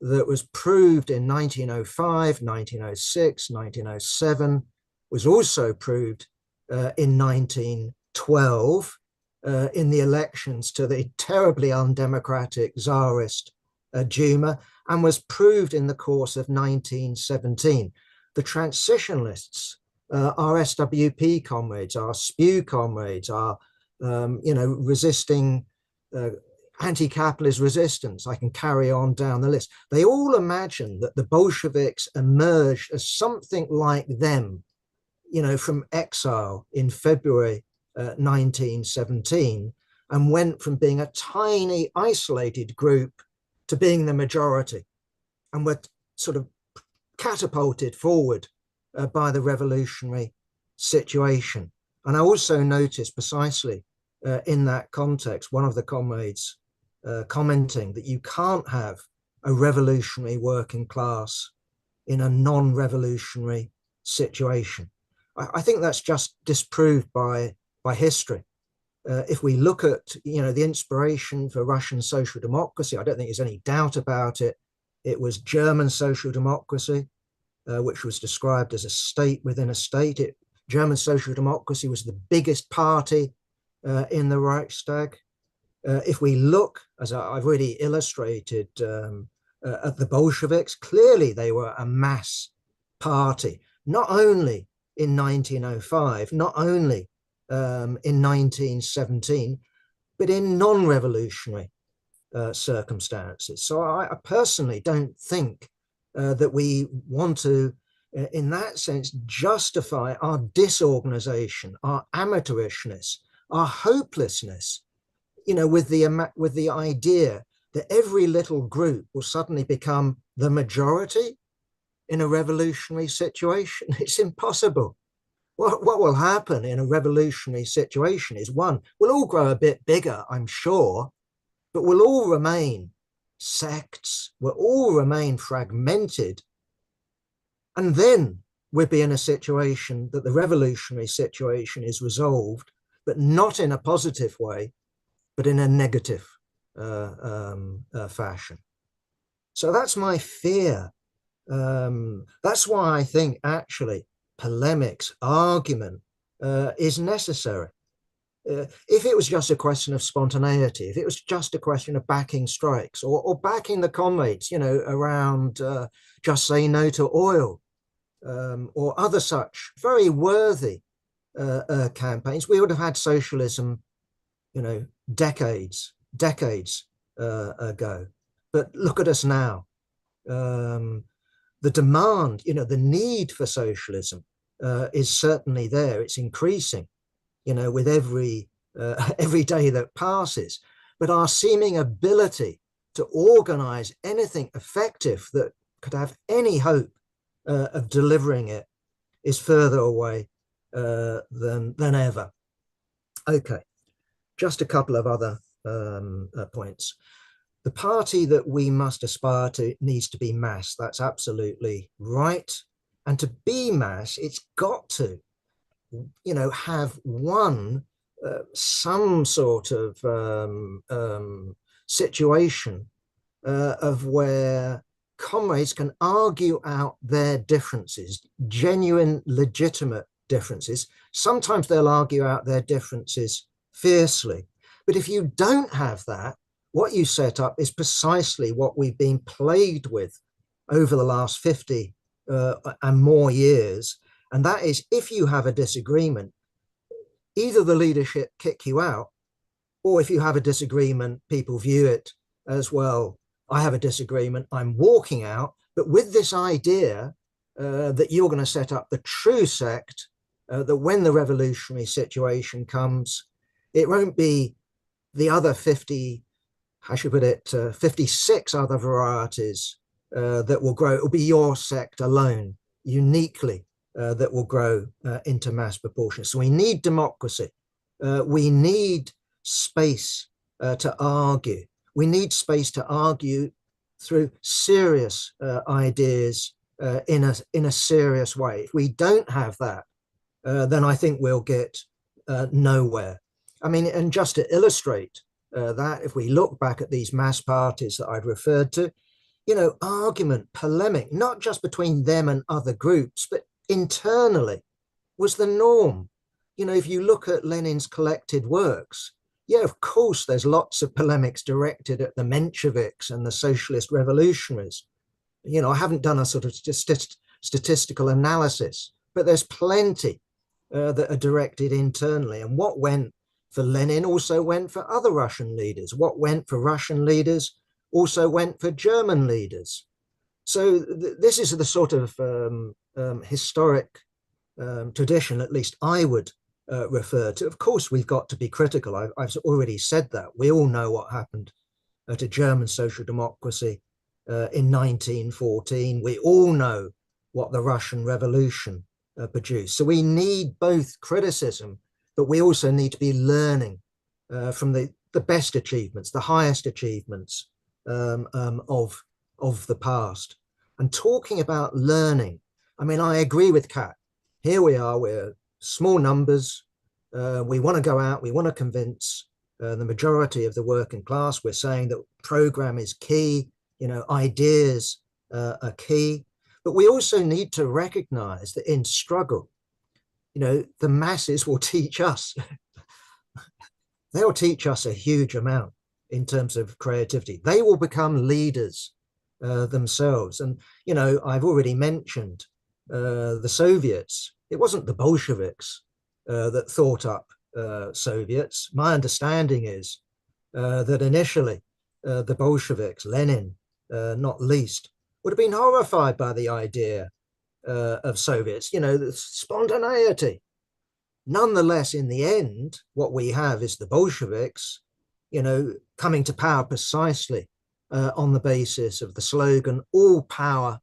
that was proved in 1905, 1906, 1907, was also proved in 1912 in the elections to the terribly undemocratic Tsarist Duma, and was proved in the course of 1917. The transitionalists, our SWP comrades, our SPEW comrades, our resisting anti-capitalist resistance, I can carry on down the list. They all imagine that the Bolsheviks emerged as something like them, from exile in February 1917, and went from being a tiny isolated group to being the majority, and were sort of catapulted forward by the revolutionary situation. And I also noticed precisely in that context, one of the comrades commenting that you can't have a revolutionary working class in a non-revolutionary situation. I think that's just disproved by history. If we look at the inspiration for Russian social democracy, I don't think there's any doubt about it. It was German social democracy, which was described as a state within a state. German social democracy was the biggest party in the Reichstag. If we look, as I've already illustrated, at the Bolsheviks, clearly they were a mass party, not only in 1905, not only in 1917, but in non-revolutionary circumstances. So I personally don't think that we want to, in that sense, justify our disorganization, our amateurishness, our hopelessness, with the idea that every little group will suddenly become the majority in a revolutionary situation. It's impossible. What will happen in a revolutionary situation is, one, we'll all grow a bit bigger, I'm sure, but we'll all remain sects, we'll all remain fragmented. And then we'll be in a situation that the revolutionary situation is resolved, but not in a positive way, but in a negative fashion. So that's my fear. That's why I think actually polemics, argument is necessary. If it was just a question of spontaneity, if it was just a question of backing strikes or backing the comrades, you know, around just say no to oil or other such very worthy campaigns, we would have had socialism, you know, decades ago. But look at us now. The demand, you know, the need for socialism is certainly there. It's increasing, you know, with every day that passes. But our seeming ability to organize anything effective that could have any hope of delivering it is further away than ever. Okay, just a couple of other points. The party that we must aspire to needs to be mass. That's absolutely right. And to be mass, it's got to, you know, have one, some sort of situation of where comrades can argue out their differences, genuine, legitimate differences. Sometimes they'll argue out their differences fiercely. But if you don't have that, what you set up is precisely what we've been plagued with over the last 50 and more years. And that is, if you have a disagreement, either the leadership kick you out, or if you have a disagreement, people view it as, well, I have a disagreement, I'm walking out. But with this idea that you're going to set up the true sect, that when the revolutionary situation comes, it won't be the other 50, I should put it, 56 other varieties that will grow. It will be your sect alone, uniquely, that will grow into mass proportion. So we need democracy. We need space to argue. We need space to argue through serious ideas in a serious way. If we don't have that, then I think we'll get nowhere. I mean, and just to illustrate that, if we look back at these mass parties that I've referred to, you know, argument, polemic, not just between them and other groups, but internally was the norm. You know, if you look at Lenin's collected works, yeah, of course, there's lots of polemics directed at the Mensheviks and the socialist revolutionaries. You know, I haven't done a sort of statistical analysis, but there's plenty that are directed internally. And what went for Lenin also went for other Russian leaders. What went for Russian leaders also went for German leaders. So this is the sort of historic tradition, at least I would refer to. Of course, we've got to be critical. I've already said that. We all know what happened to German social democracy in 1914. We all know what the Russian Revolution produced. So we need both criticism, but we also need to be learning from the best achievements, the highest achievements of the past. And talking about learning, I mean, I agree with Kat. Here we are, we're small numbers. We want to go out, we want to convince the majority of the working class. We're saying that program is key, you know, ideas are key. But we also need to recognize that in struggle, you know, the masses will teach us. They'll teach us a huge amount in terms of creativity. They will become leaders themselves. And, you know, I've already mentioned the Soviets. It wasn't the Bolsheviks that thought up Soviets. My understanding is that initially the Bolsheviks, Lenin not least, would have been horrified by the idea of Soviets, you know, the spontaneity. Nonetheless, in the end, what we have is the Bolsheviks, you know, coming to power precisely on the basis of the slogan, all power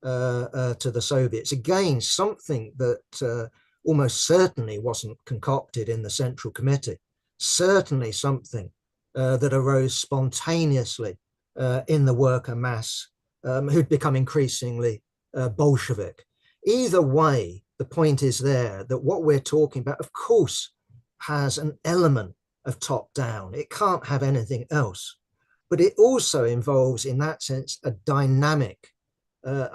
to the Soviets. Again, something that almost certainly wasn't concocted in the Central Committee, certainly something that arose spontaneously in the worker mass who'd become increasingly Bolshevik. Either way, the point is there that what we're talking about, of course, has an element of top down. It can't have anything else. But it also involves, in that sense, a dynamic that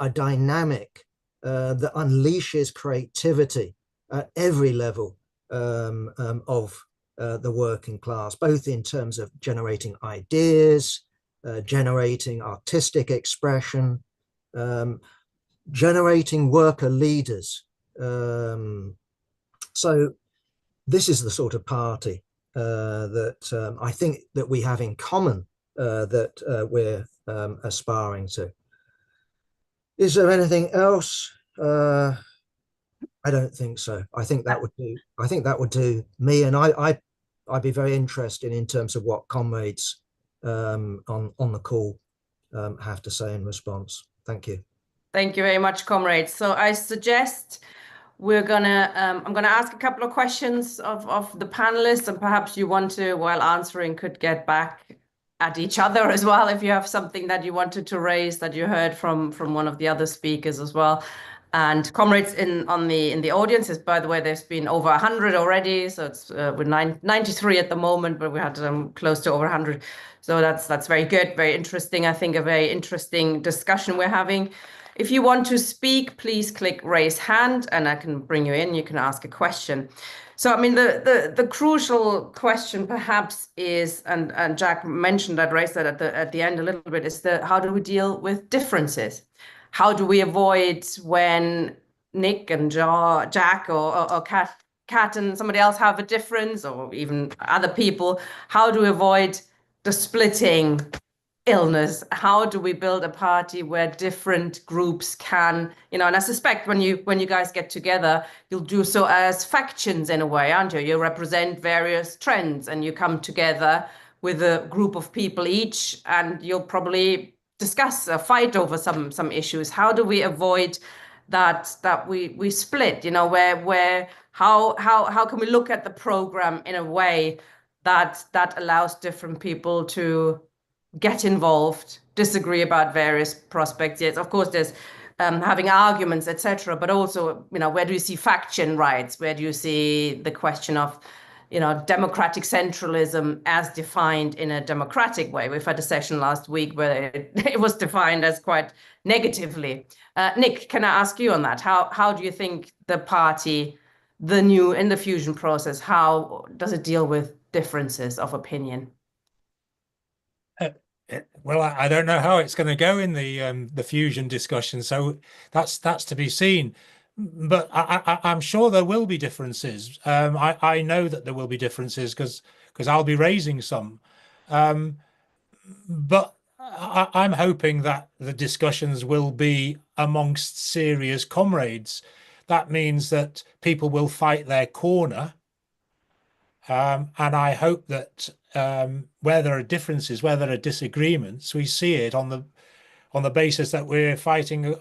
unleashes creativity at every level of the working class, both in terms of generating ideas, generating artistic expression, generating worker leaders. So this is the sort of party that I think that we have in common, that we're aspiring to. Is there anything else? I don't think so. I think that would do. I think that would do me, and I'd be very interested in terms of what comrades on the call have to say in response. Thank you. Thank you very much, comrades. So I suggest I'm gonna ask a couple of questions of the panelists, and perhaps you want to, while answering, could get back at each other as well if you have something that you wanted to raise that you heard from one of the other speakers as well. And comrades in the audience, by the way, there's been over 100 already, so it's we're 93 at the moment, but we had close to over 100. So that's very good, very interesting. I think a very interesting discussion we're having. If you want to speak, please click raise hand and I can bring you in. You can ask a question. So, I mean, the crucial question perhaps is, and Jack mentioned that, raised that at the end a little bit, is how do we deal with differences? How do we avoid when Nick and Jack or Kat and somebody else have a difference, or even other people, how do we avoid the splitting illness? How do we build a party where different groups can, and I suspect when you guys get together, you'll do so as factions in a way, aren't you? You represent various trends and you come together with a group of people each, and you'll probably discuss a fight over some issues. How do we avoid that we split, where how can we look at the program in a way that allows different people to get involved, disagree about various prospects? Yes, of course, there's having arguments, etc. But also, where do you see faction rights? Where do you see the question of, democratic centralism as defined in a democratic way? We've had a session last week where it was defined as quite negatively. Nick, can I ask you on that? How do you think the party, in the fusion process, how does it deal with differences of opinion? Well, I don't know how it's going to go in the fusion discussion, so that's to be seen. But I'm sure there will be differences. I know that there will be differences because I'll be raising some. But I'm hoping that the discussions will be amongst serious comrades. That means that people will fight their corner. And I hope that where there are differences, where there are disagreements, we see it on the basis that we're fighting.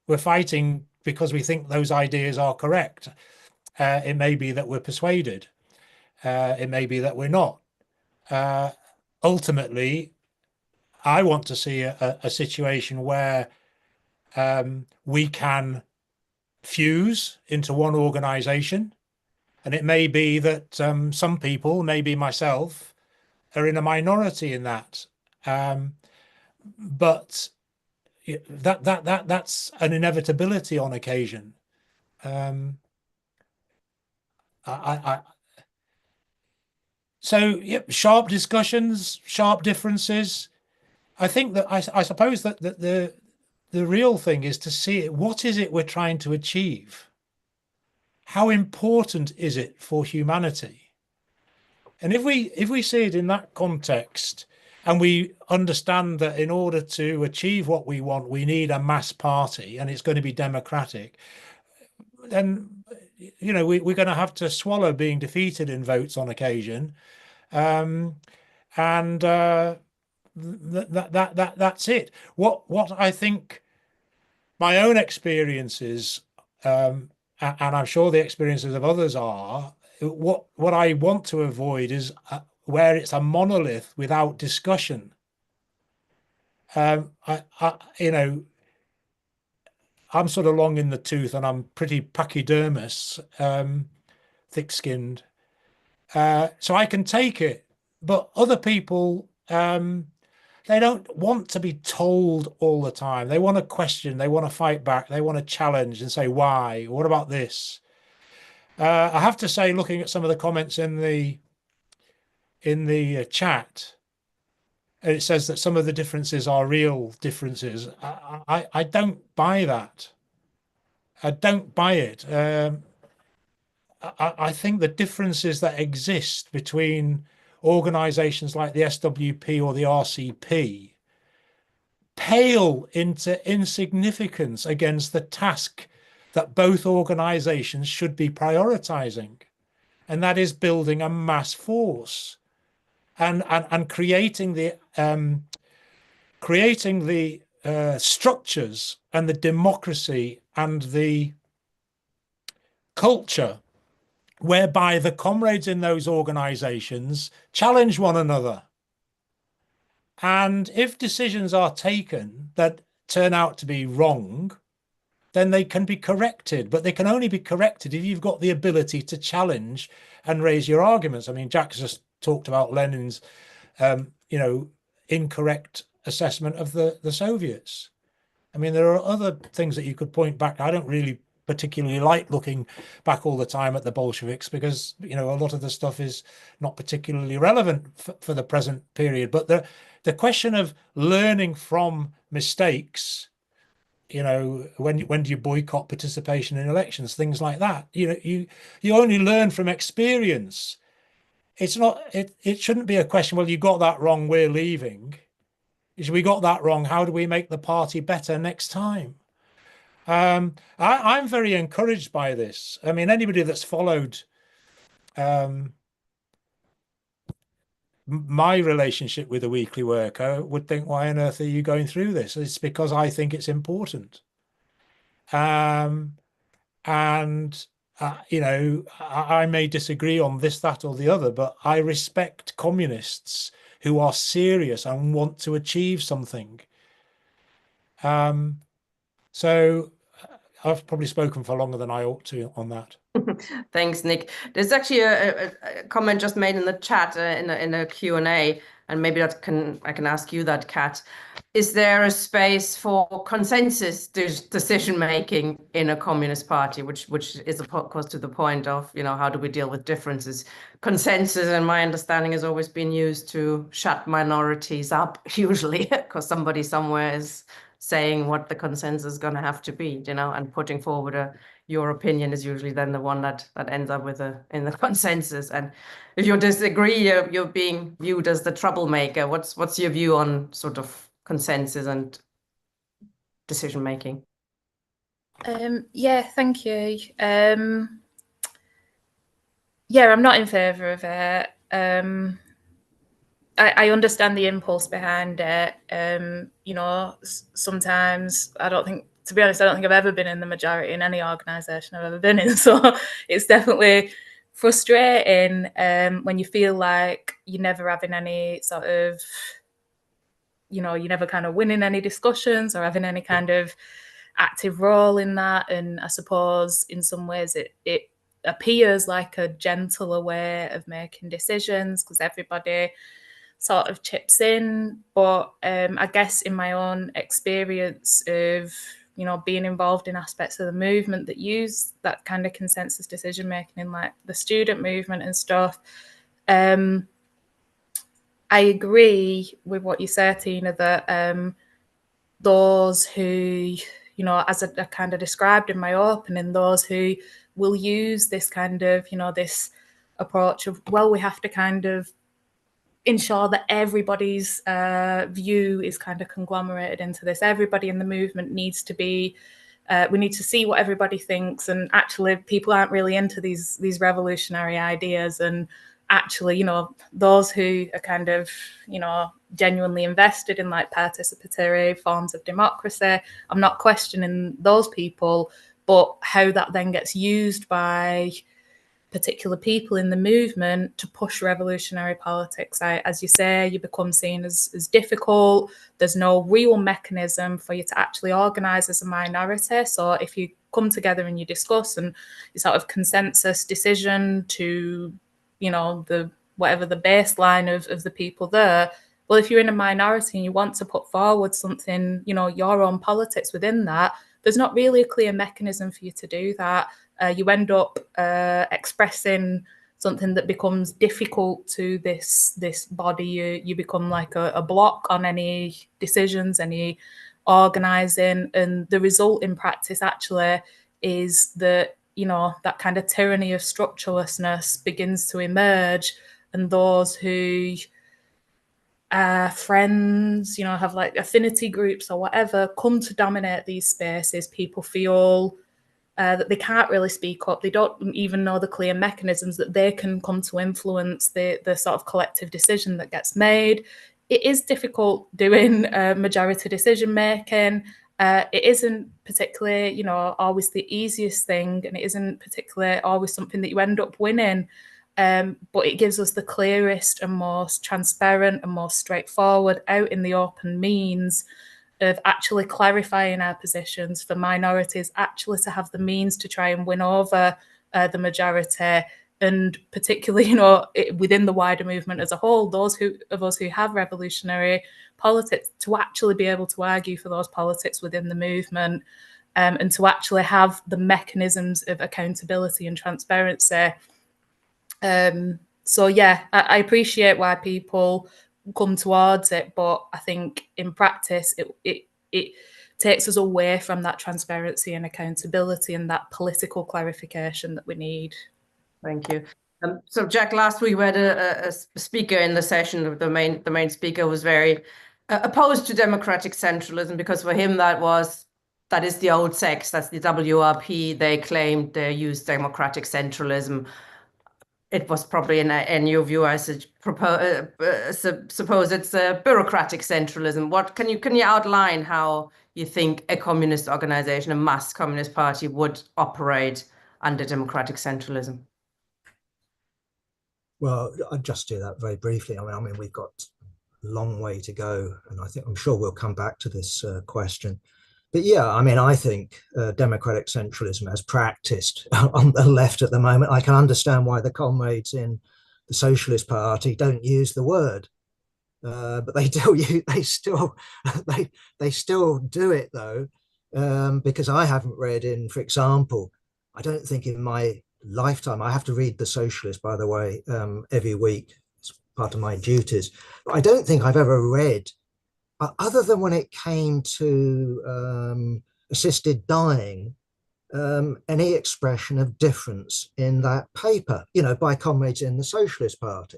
We're fighting because we think those ideas are correct. It may be that we're persuaded. It may be that we're not. Ultimately, I want to see a situation where we can fuse into one organization. And it may be that some people, maybe myself, are in a minority in that. But that's an inevitability on occasion. So yeah, sharp discussions, sharp differences. I think that I suppose that the real thing is to see what is it we're trying to achieve. How important is it for humanity? And if we see it in that context, and we understand that in order to achieve what we want, we need a mass party, and it's going to be democratic, then we're going to have to swallow being defeated in votes on occasion, and that's it. What I think my own experiences, and I'm sure the experiences of others are, what I want to avoid is where it's a monolith without discussion. You know, I'm sort of long in the tooth and I'm pretty pachydermous, thick-skinned, so I can take it. But other people, they don't want to be told all the time. They want to question, they want to fight back, they want to challenge and say, why? What about this? I have to say, looking at some of the comments in the chat, it says that some of the differences are real differences. I don't buy that. I don't buy it. I think the differences that exist between organizations like the SWP or the RCP pale into insignificance against the task that both organizations should be prioritizing, and that is building a mass force and creating the structures and the democracy and the culture whereby the comrades in those organizations challenge one another. And if decisions are taken that turn out to be wrong, then they can be corrected, but they can only be corrected if you've got the ability to challenge and raise your arguments. I mean, Jack's just talked about Lenin's, you know, incorrect assessment of the Soviets. I mean, there are other things that you could point back. I don't really particularly like looking back all the time at the Bolsheviks because, you know, a lot of the stuff is not particularly relevant for the present period. But the question of learning from mistakes, you know, when do you boycott participation in elections, things like that, you know, you only learn from experience. It's not, it shouldn't be a question, well, you got that wrong, we're leaving. We got that wrong, how do we make the party better next time? I'm very encouraged by this. I mean, anybody that's followed my relationship with a weekly worker would think, why on earth are you going through this? It's because I think it's important. You know, I may disagree on this, that, or the other, but I respect communists who are serious and want to achieve something. So I've probably spoken for longer than I ought to on that. Thanks, Nick. There's actually a comment just made in the chat in a Q&A, and maybe I can ask you that, Kat. Is there a space for consensus decision making in a communist party, which is of course to the point of, you know, how do we deal with differences? Consensus, in my understanding, has always been used to shut minorities up, usually, because somebody somewhere is saying what the consensus is going to have to be, you know, and putting forward your opinion is usually then the one that ends up in the consensus. And if you disagree, you're being viewed as the troublemaker. What's your view on sort of consensus and decision making? Yeah, thank you. Yeah, I'm not in favour of it. I understand the impulse behind it. You know, sometimes to be honest, I don't think I've ever been in the majority in any organisation I've ever been in. So it's definitely frustrating when you feel like you're never having any sort of, you know, you're never kind of winning any discussions or having any kind of active role in that. And I suppose in some ways it appears like a gentler way of making decisions because everybody sort of chips in. But I guess in my own experience of, you know, being involved in aspects of the movement that use that kind of consensus decision making in like the student movement and stuff, I agree with what you say, Tina, that those who, you know, as I kind of described in my opening, those who will use this kind of, you know, this approach of, well, we have to kind of ensure that everybody's view is kind of conglomerated into this. Everybody in the movement needs to be, we need to see what everybody thinks. And actually people aren't really into these revolutionary ideas. And actually, you know, those who are kind of, you know, genuinely invested in like participatory forms of democracy. I'm not questioning those people, but how that then gets used by particular people in the movement to push revolutionary politics out. As you say, you become seen as difficult. There's no real mechanism for you to actually organise as a minority. So if you come together and you discuss and you sort of consensus decision to, you know, the whatever the baseline of the people there, well, if you're in a minority and you want to put forward something, you know, your own politics within that, there's not really a clear mechanism for you to do that. You end up expressing something that becomes difficult to this body. You become like a block on any decisions, any organising, and the result in practice actually is that, you know, that kind of tyranny of structurelessness begins to emerge, and those who friends, you know, have like affinity groups or whatever, come to dominate these spaces. People feel that they can't really speak up. They don't even know the clear mechanisms that they can come to influence the sort of collective decision that gets made. It is difficult doing majority decision making. It isn't particularly, you know, always the easiest thing, and it isn't particularly always something that you end up winning. But it gives us the clearest and most transparent and most straightforward out in the open means of actually clarifying our positions for minorities, actually to have the means to try and win over the majority, and particularly, you know, within the wider movement as a whole, those of us who have revolutionary politics, to actually be able to argue for those politics within the movement, and to actually have the mechanisms of accountability and transparency. So yeah, I appreciate why people come towards it, but I think in practice it takes us away from that transparency and accountability and that political clarification that we need. Thank you. So Jack, last week we had a speaker in the session. The main speaker was very opposed to democratic centralism, because for him that is the old sex. That's the WRP. They claimed they used democratic centralism. It was probably in your view, I suppose it's a bureaucratic centralism. What can you outline how you think a communist organization, a mass communist party, would operate under democratic centralism? Well, I'll just do that very briefly. I mean, we've got a long way to go, and I'm sure we'll come back to this question. But yeah, I mean, I think democratic centralism as practiced on the left at the moment, I can understand why the comrades in the Socialist Party don't use the word, but they still do it though, because I haven't read in, for example, I don't think in my lifetime, I have to read The Socialist, by the way, every week. It's part of my duties. But I don't think I've ever read, other than when it came to assisted dying, any expression of difference in that paper, you know, by comrades in the Socialist Party.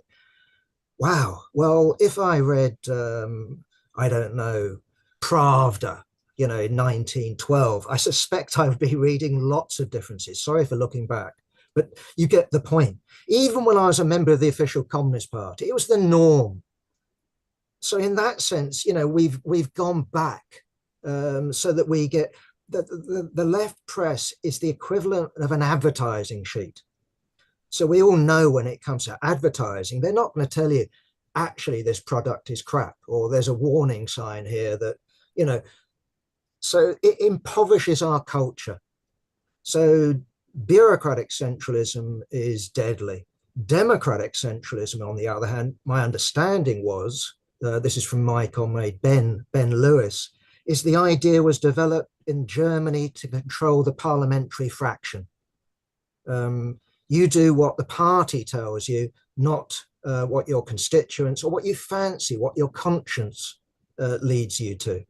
Wow. Well, if I read, I don't know, Pravda, you know, in 1912, I suspect I would be reading lots of differences. Sorry for looking back, but you get the point. Even when I was a member of the official Communist Party, it was the norm. So in that sense, you know, we've gone back, so that we get the left press is the equivalent of an advertising sheet. So we all know when it comes to advertising, they're not going to tell you, actually, this product is crap, or there's a warning sign here that, you know, so it impoverishes our culture. So bureaucratic centralism is deadly. Democratic centralism, on the other hand, my understanding was, this is from my comrade Ben Lewis, is the idea was developed in Germany to control the parliamentary fraction. You do what the party tells you, not what your constituents or what you fancy, what your conscience leads you to.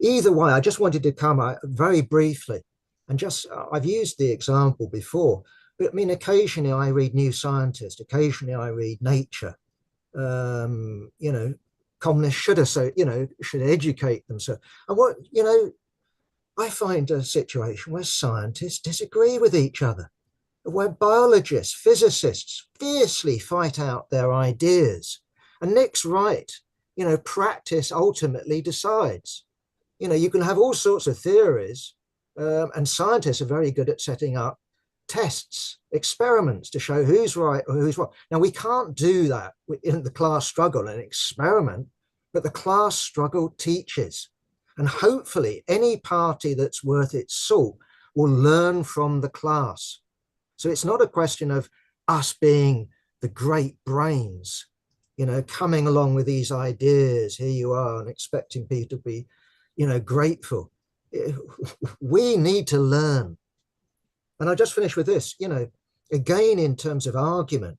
Either way, I just wanted to come out very briefly, and just, I've used the example before, but I mean, occasionally I read New Scientist, occasionally I read Nature. You know, communists should have, so, you know, should educate themselves. And what, you know, I find a situation where scientists disagree with each other, where biologists, physicists fiercely fight out their ideas. And Nick's right, you practice ultimately decides. You can have all sorts of theories, and scientists are very good at setting up tests, experiments to show who's right or who's wrong. Now, we can't do that in the class struggle and experiment, but the class struggle teaches. And hopefully any party that's worth its salt will learn from the class. So it's not a question of us being the great brains, coming along with these ideas, here you are, and expecting people to be, grateful. We need to learn. And I'll just finish with this, again, in terms of argument,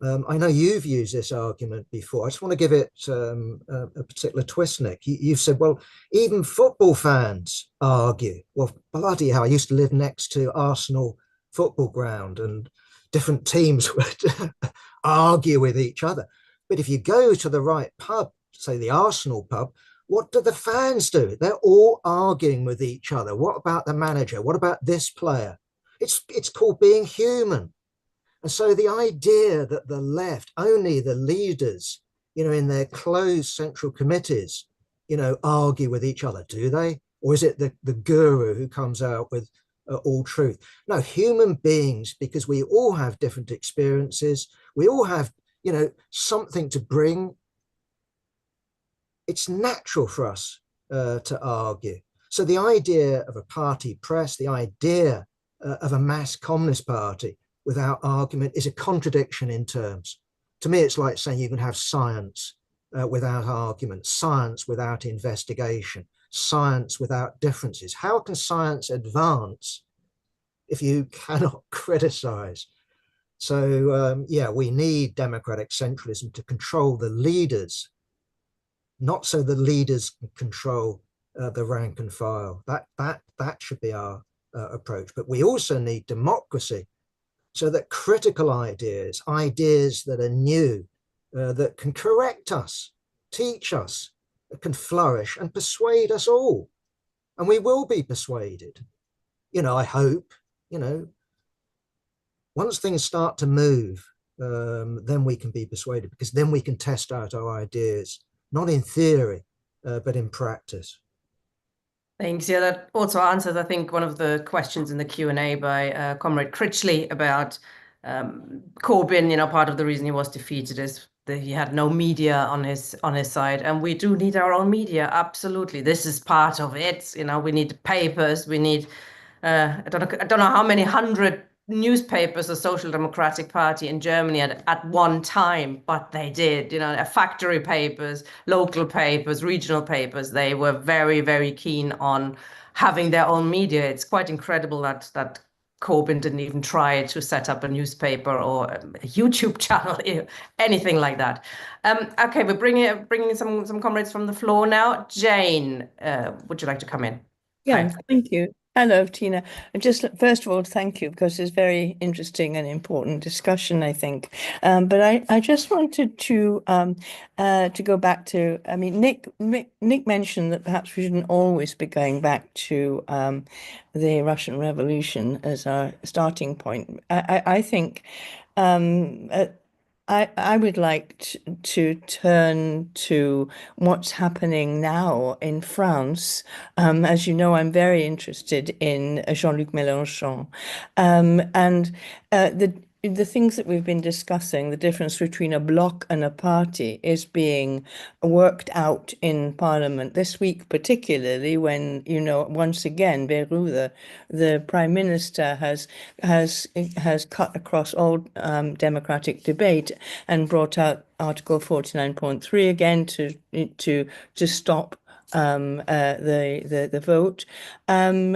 I know you've used this argument before. I just want to give it a particular twist, Nick. You've said, well, even football fans argue. Well, bloody hell, I used to live next to Arsenal football ground, and different teams would argue with each other. But if you go to the right pub, say the Arsenal pub, what do the fans do? They're all arguing with each other. What about the manager? What about this player? It's called being human. And so the idea that the left, only the leaders, in their closed central committees, argue with each other, do they? Or is it the guru who comes out with all truth? No, human beings, because we all have different experiences. We all have, something to bring. It's natural for us to argue. So the idea of a party press, the idea of a mass communist party without argument is a contradiction in terms. To me, it's like saying you can have science without argument, science without investigation, science without differences. How can science advance if you cannot criticize? So yeah, we need democratic centralism to control the leaders, not so the leaders can control the rank and file. That should be our approach. But we also need democracy, so that critical ideas that are new, that can correct us, teach us, can flourish and persuade us all. And we will be persuaded. I hope, once things start to move, then we can be persuaded, because then we can test out our ideas, not in theory, but in practice. Thanks. Yeah, that also answers, I think, one of the questions in the Q&A by Comrade Critchley about Corbyn. Part of the reason he was defeated is that he had no media on his side, and we do need our own media. Absolutely, this is part of it. We need papers. We need I don't know how many hundred newspapers the Social Democratic Party in Germany at one time, but they did. Factory papers, local papers, regional papers. They were very, very keen on having their own media. It's quite incredible that Corbyn didn't even try to set up a newspaper or a YouTube channel, anything like that. Okay, we're bringing some comrades from the floor now. Jane, would you like to come in? Yeah, Hi. thank you. Hello, Tina. Just first of all, thank you, because it's very interesting and important discussion, I think. But I just wanted to go back to, I mean, Nick mentioned that perhaps we shouldn't always be going back to the Russian Revolution as our starting point. I think I would like to turn to what's happening now in France. As you know, I'm very interested in Jean-Luc Mélenchon, and the things that we've been discussing, the difference between a bloc and a party, is being worked out in Parliament this week, particularly when, once again, Bayrou, the Prime Minister, has cut across all democratic debate and brought out Article 49.3 again to stop the vote, and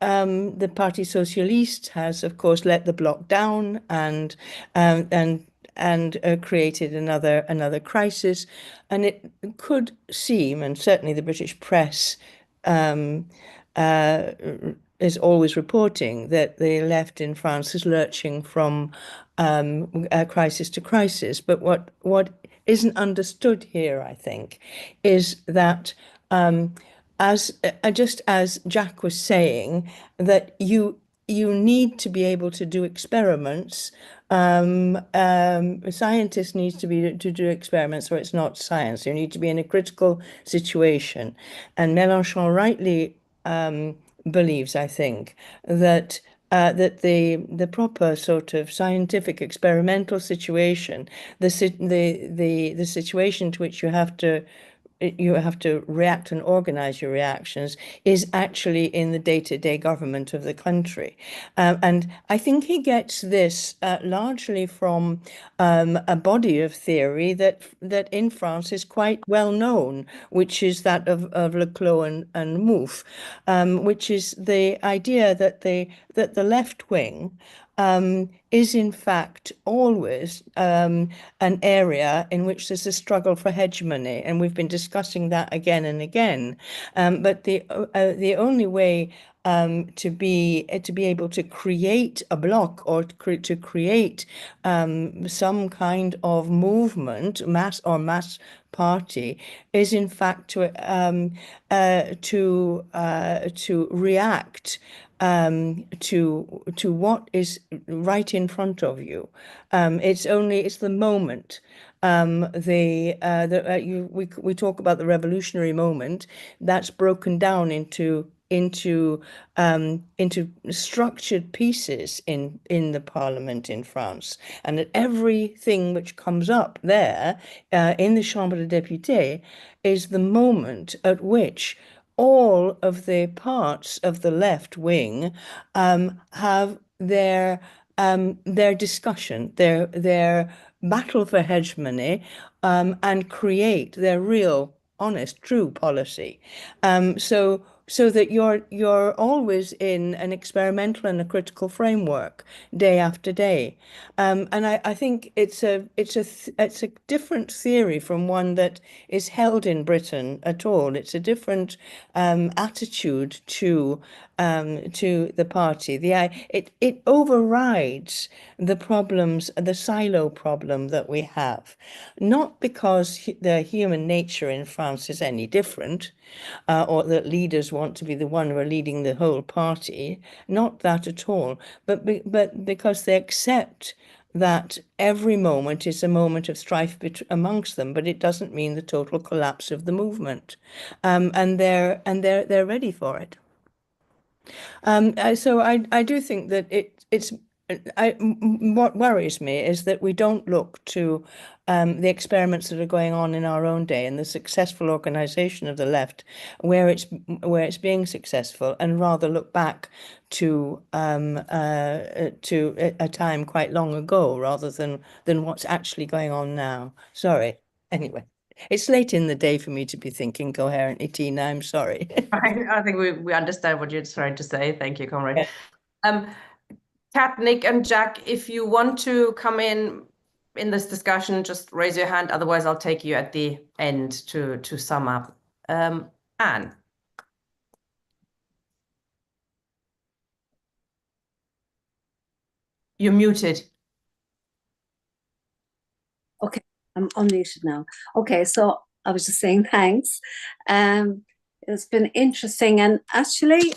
the Parti Socialiste has, of course, let the bloc down and created another crisis. And it could seem, and certainly the British press is always reporting, that the left in France is lurching from crisis to crisis. But what isn't understood here, I think, is that just as Jack was saying, that you need to be able to do experiments. Scientists need to do experiments, or it's not science. You need to be in a critical situation. And Mélenchon rightly believes, I think, that that the proper sort of scientific experimental situation, the situation to which you have to react and organize your reactions, is actually in the day-to-day government of the country. And I think he gets this largely from a body of theory that in France is quite well known, which is that of Leclos and Mouffe, which is the idea that the left wing is in fact always an area in which there's a struggle for hegemony, and we've been discussing that again and again. But the only way to be able to create a bloc, or to create some kind of movement, mass party, is in fact to react to what is right in front of you. It's the moment. We talk about the revolutionary moment. That's broken down into structured pieces in the parliament in France, and that everything which comes up there in the Chambre des Députés is the moment at which all of the parts of the left wing have their discussion, their battle for hegemony, and create their real, honest, true policy. So that you're always in an experimental and a critical framework day after day, and I think it's a different theory from one that is held in Britain at all. It's a different attitude to the party. It overrides the problems, the silo problem that we have, not because the human nature in France is any different, or that leaders want to be the one who are leading the whole party, not that at all, but because they accept that every moment is a moment of strife amongst them, but it doesn't mean the total collapse of the movement, and they're ready for it. So I do think that what worries me is that we don't look to the experiments that are going on in our own day and the successful organization of the left, where it's being successful, and rather look back to a time quite long ago, rather than what's actually going on now. Sorry. Anyway, it's late in the day for me to be thinking coherently, Tina. I'm sorry. I think we understand what you're trying to say. Thank you, Conrad. Kat, Nick, and Jack, if you want to come in this discussion, just raise your hand. Otherwise, I'll take you at the end to sum up. Anne. You're muted. Okay, I'm unmuted now. Okay, so I was just saying thanks. It's been interesting, and actually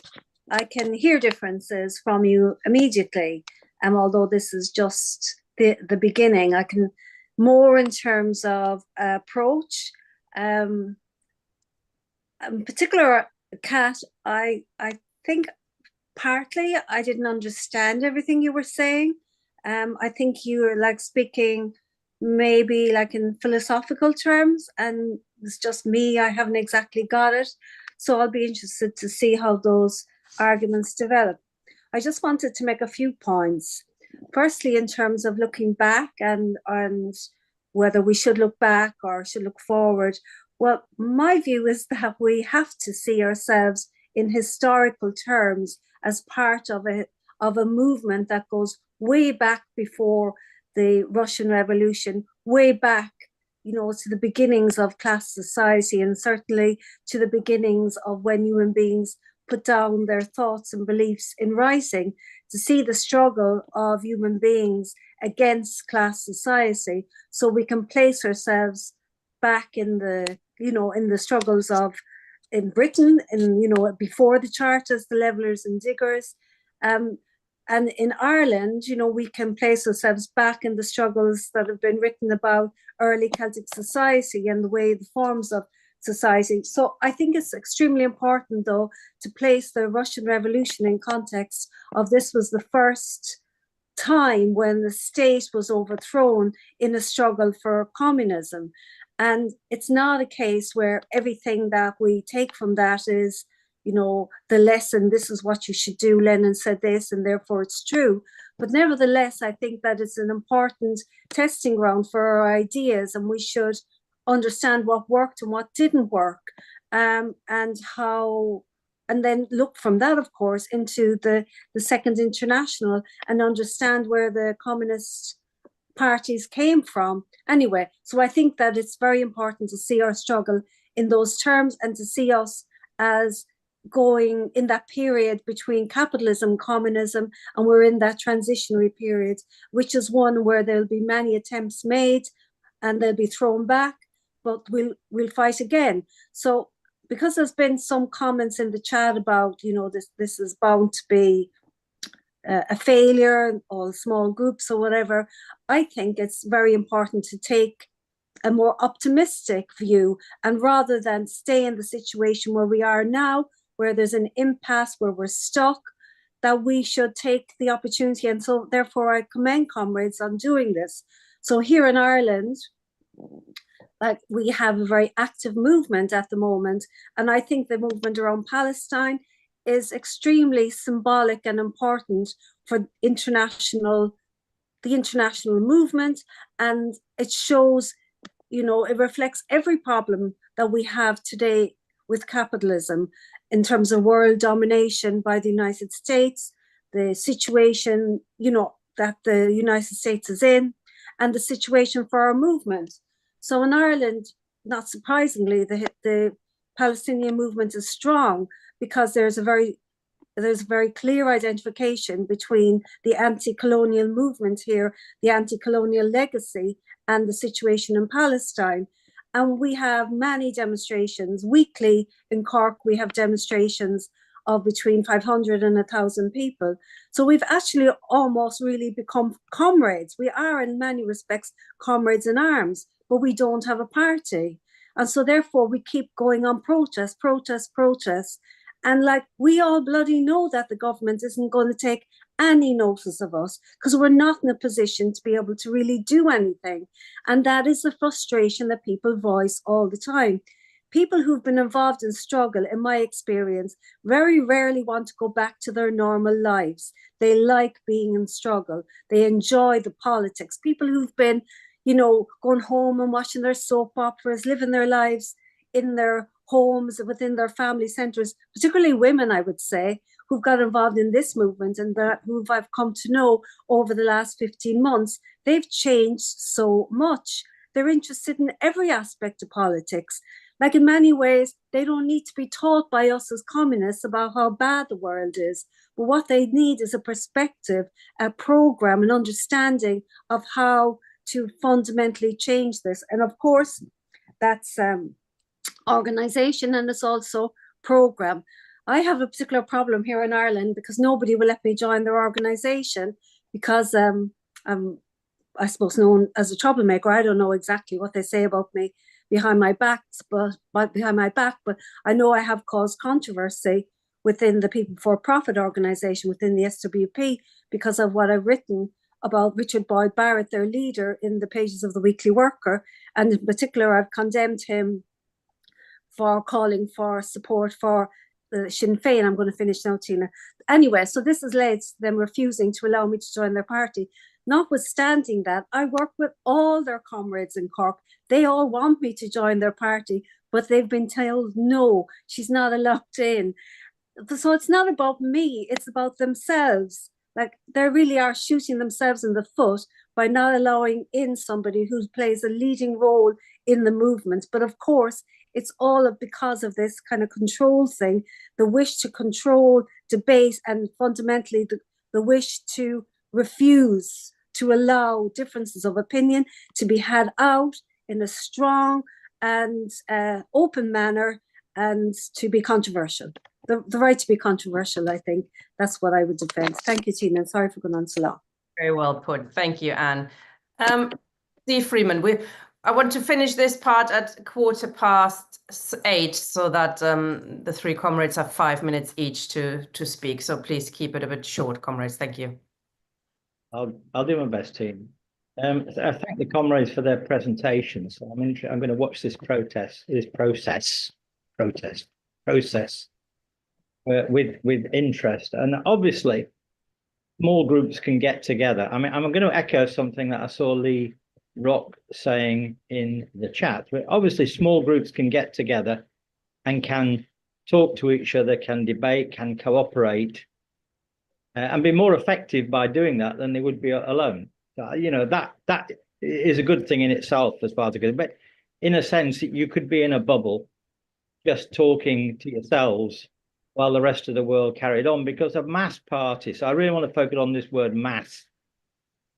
I can hear differences from you immediately. Although this is just the beginning, I can more in terms of approach. In particular, Kat, I think partly I didn't understand everything you were saying. I think you were like speaking maybe like in philosophical terms, and it's just me, I haven't exactly got it. So I'll be interested to see how those arguments develop. I just wanted to make a few points. Firstly, in terms of looking back and whether we should look back or should look forward. Well, my view is that we have to see ourselves in historical terms as part of a movement that goes way back before the Russian Revolution, way back, to the beginnings of class society, and certainly to the beginnings of when human beings put down their thoughts and beliefs in writing, to see the struggle of human beings against class society, so we can place ourselves back in the struggles in Britain, before the Charters, the Levellers and Diggers. And in Ireland, you know, we can place ourselves back in the struggles that have been written about early Celtic society and the way the forms of society. So I think it's extremely important, though, to place the Russian Revolution in context of this was the first time when the state was overthrown in a struggle for communism. And it's not a case where everything that we take from that is, you know, the lesson, this is what you should do, Lenin said this, and therefore it's true. But nevertheless, I think that it's an important testing ground for our ideas, and we should understand what worked and what didn't work, and how, and then look from that, of course, into the Second International and understand where the communist parties came from. Anyway, so I think that it's very important to see our struggle in those terms and to see us as going in that period between capitalism, communism, and we're in that transitionary period, which is one where there'll be many attempts made and they'll be thrown back, but we'll fight again. So because there's been some comments in the chat about, you know, this is bound to be a failure, all small groups or whatever, I think it's very important to take a more optimistic view, and rather than stay in the situation where we are now, where there's an impasse, where we're stuck, that we should take the opportunity. And so therefore I commend comrades on doing this. So here in Ireland, like, we have a very active movement at the moment, and I think the movement around Palestine is extremely symbolic and important for the international movement, and it shows, you know, it reflects every problem that we have today with capitalism in terms of world domination by the United States, the situation, you know, that the United States is in, and the situation for our movement. So in Ireland, not surprisingly, the Palestinian movement is strong because there's a very clear identification between the anti-colonial movement here, the anti-colonial legacy, and the situation in Palestine. And we have many demonstrations. Weekly in Cork, we have demonstrations of between 500 and 1,000 people. So we've actually almost really become comrades. We are in many respects comrades in arms, but we don't have a party. And so therefore we keep going on protest. And like, we all bloody know that the government isn't going to take any notice of us because we're not in a position to be able to really do anything. And that is the frustration that people voice all the time. People who've been involved in struggle, in my experience, very rarely want to go back to their normal lives. They like being in struggle. They enjoy the politics. People who've been, you know, going home and watching their soap operas, living their lives in their homes, within their family centres, particularly women, I would say, who've got involved in this movement and that who I've come to know over the last 15 months, they've changed so much. They're interested in every aspect of politics. Like, in many ways, they don't need to be taught by us as communists about how bad the world is. But what they need is a perspective, a program, an understanding of how to fundamentally change this. And of course, that's organization, and it's also program. I have a particular problem here in Ireland because nobody will let me join their organization because I'm, I suppose, known as a troublemaker. I don't know exactly what they say about me behind my back, but I know I have caused controversy within the People for Profit organization, within the SWP, because of what I've written about Richard Boyd Barrett, their leader, in the pages of the Weekly Worker. And in particular, I've condemned him for calling for support for Sinn Féin. I'm going to finish now, Tina. Anyway, so this has led to them refusing to allow me to join their party. Notwithstanding that, I work with all their comrades in Cork. They all want me to join their party, but they've been told, no, she's not allowed in. So it's not about me, it's about themselves. Like, they really are shooting themselves in the foot by not allowing in somebody who plays a leading role in the movement. But of course, it's all because of this kind of control thing, the wish to control debate, and fundamentally the wish to refuse to allow differences of opinion to be had out in a strong and open manner, and to be controversial. the right to be controversial. I think that's what I would defend. Thank you, Tina, and sorry for going on so long. Very well put. Thank you, Anne. Steve Freeman, I want to finish this part at 8:15 so that the three comrades have 5 minutes each to speak. So please keep it a bit short, comrades. Thank you. I'll do my best, team. I thank the comrades for their presentations. I'm going to watch this process with interest, and obviously small groups can get together. I mean, I'm going to echo something that I saw Lee Rock saying in the chat. But obviously small groups can get together and can talk to each other, can debate, can cooperate, and be more effective by doing that than they would be alone. You know, that is a good thing in itself as far as it goes. But in a sense, you could be in a bubble just talking to yourselves while the rest of the world carried on, because of mass parties. So I really want to focus on this word mass.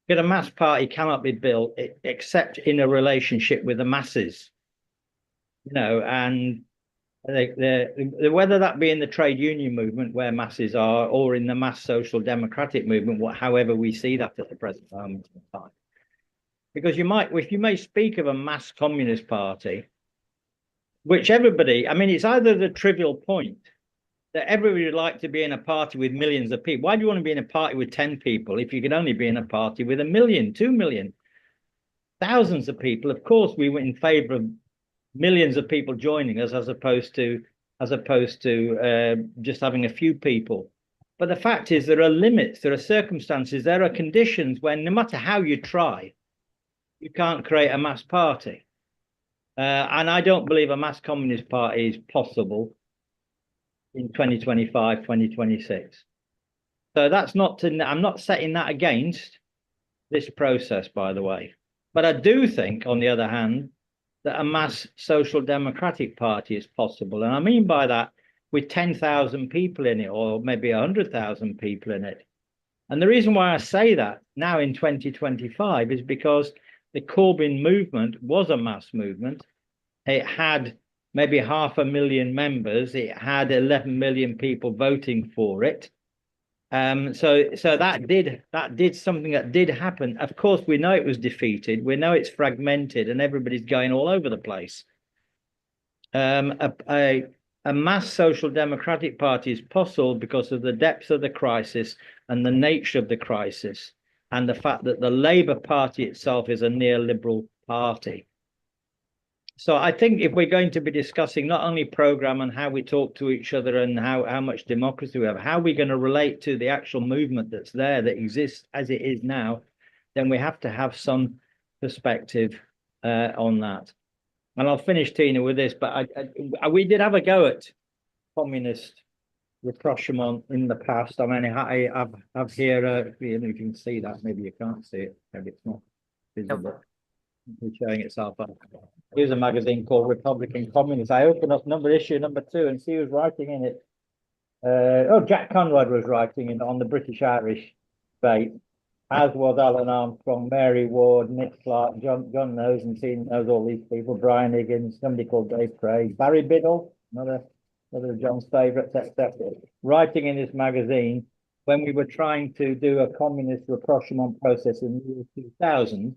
Because a mass party cannot be built except in a relationship with the masses. You know, and whether that be in the trade union movement where masses are, or in the mass social democratic movement, however we see that at the present moment in time. Because if you may speak of a mass communist party, which everybody, I mean, it's either the trivial point that everybody would like to be in a party with millions of people. Why do you want to be in a party with 10 people if you could only be in a party with 1 million, 2 million, thousands of people? Of course, we were in favor of millions of people joining us as opposed to just having a few people. But the fact is, there are limits, there are circumstances, there are conditions when no matter how you try, you can't create a mass party. And I don't believe a mass communist party is possible in 2025, 2026. So that's not to, I'm not setting that against this process, by the way. But I do think, on the other hand, that a mass social democratic party is possible. And I mean by that, with 10,000 people in it, or maybe 100,000 people in it. And the reason why I say that now in 2025 is because the Corbyn movement was a mass movement. It had maybe 500,000 members. It had 11 million people voting for it. So that did something that did happen. Of course, we know it was defeated. We know it's fragmented and everybody's going all over the place. A mass social democratic party is possible because of the depth of the crisis and the nature of the crisis, and the fact that the Labour Party itself is a neoliberal party. So I think if we're going to be discussing not only programme and how we talk to each other and how much democracy we have, how we're going to relate to the actual movement that's there, that exists as it is now, then we have to have some perspective on that. And I'll finish, Tina, with this, but we did have a go at communist rapprochement in the past. I mean, I've here, if you can see that, maybe you can't see it, maybe it's not visible. It's showing itself up. Here's a magazine called Republican Communist. I open up issue number 2 and see who's writing in it. Jack Conrad was writing in on the British-Irish debate, as was Alan Armstrong, Mary Ward, Nick Clark, John knows and knows all these people, Brian Higgins, somebody called Dave Craig, Barry Biddle, another of John's favourites, etc. Writing in this magazine when we were trying to do a communist rapprochement process in the year 2000.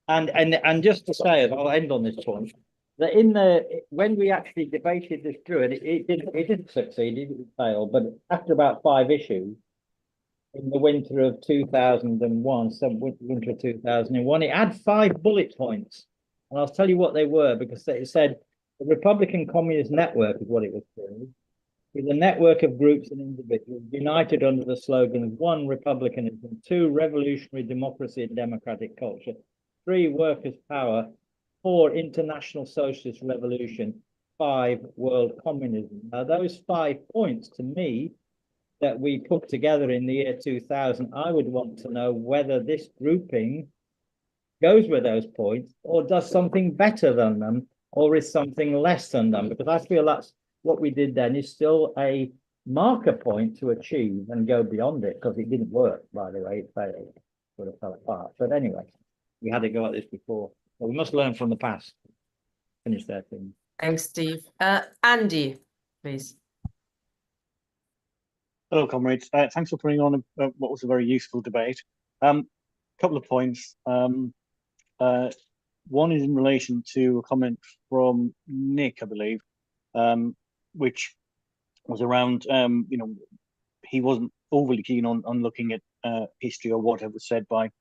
And just to say, and I'll end on this point, that when we actually debated this through, and it didn't succeed, it failed, but after about 5 issues, in the winter of 2001, winter of 2001, it had 5 bullet points, and I'll tell you what they were, because it said the Republican Communist Network is what it was called, is a network of groups and individuals united under the slogans: 1, republicanism; 2, revolutionary democracy and democratic culture; 3, workers' power; 4, international socialist revolution; 5, world communism. Now, those 5 points, to me, that we put together in the year 2000, I would want to know whether this grouping goes with those points, or does something better than them, or is something less than them, because I feel that's what we did then is still a marker point to achieve and go beyond it, because it didn't work, by the way, it failed, sort of fell apart. But anyway, we had to go at this before. So we must learn from the past. Finish that thing. Thanks, Steve. Andy, please. Hello, comrades. Thanks for putting on what was a very useful debate. Couple of points. One is in relation to a comment from Nick, I believe, which was around, he wasn't overly keen on looking at history or whatever was said by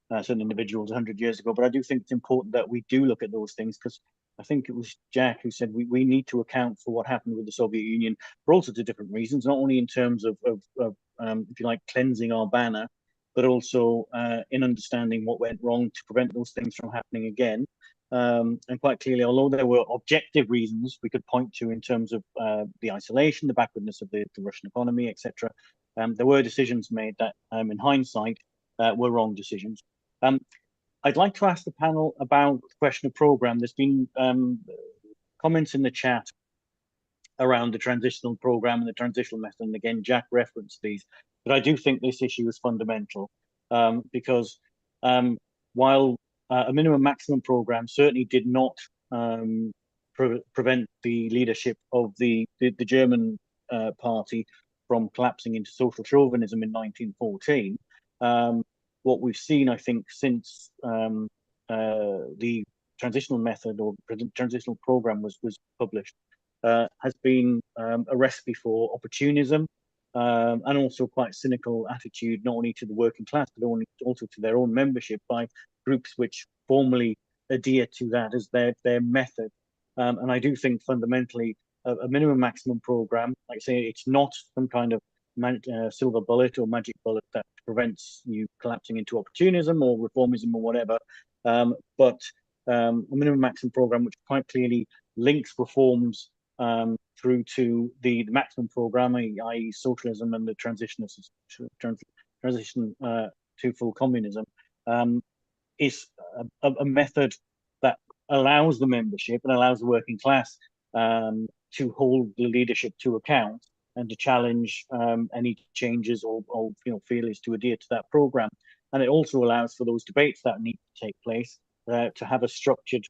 certain individuals 100 years ago. But I do think it's important that we do look at those things, because I think it was Jack who said we need to account for what happened with the Soviet Union for all sorts of different reasons, not only in terms of if you like, cleansing our banner, but also in understanding what went wrong to prevent those things from happening again. And quite clearly, although there were objective reasons we could point to in terms of the isolation, the backwardness of the Russian economy, etc., there were decisions made that, in hindsight, were wrong decisions. I'd like to ask the panel about the question of programme. There's been comments in the chat around the transitional programme and the transitional method, and again, Jack referenced these, but I do think this issue is fundamental, because while a minimum maximum programme certainly did not prevent the leadership of the German party from collapsing into social chauvinism in 1914, what we've seen, I think, since the transitional method or transitional programme was published, has been a recipe for opportunism, and also quite cynical attitude, not only to the working class, but also to their own membership by groups which formally adhere to that as their method. And I do think fundamentally a minimum maximum programme, like I say, it's not some kind of silver bullet or magic bullet that prevents you collapsing into opportunism or reformism or whatever, but a minimum maximum programme which quite clearly links reforms through to the maximum programme, i.e. socialism and the transition to full communism, is a method that allows the membership and allows the working class to hold the leadership to account and to challenge any changes or failures to adhere to that programme. And it also allows for those debates that need to take place to have a structured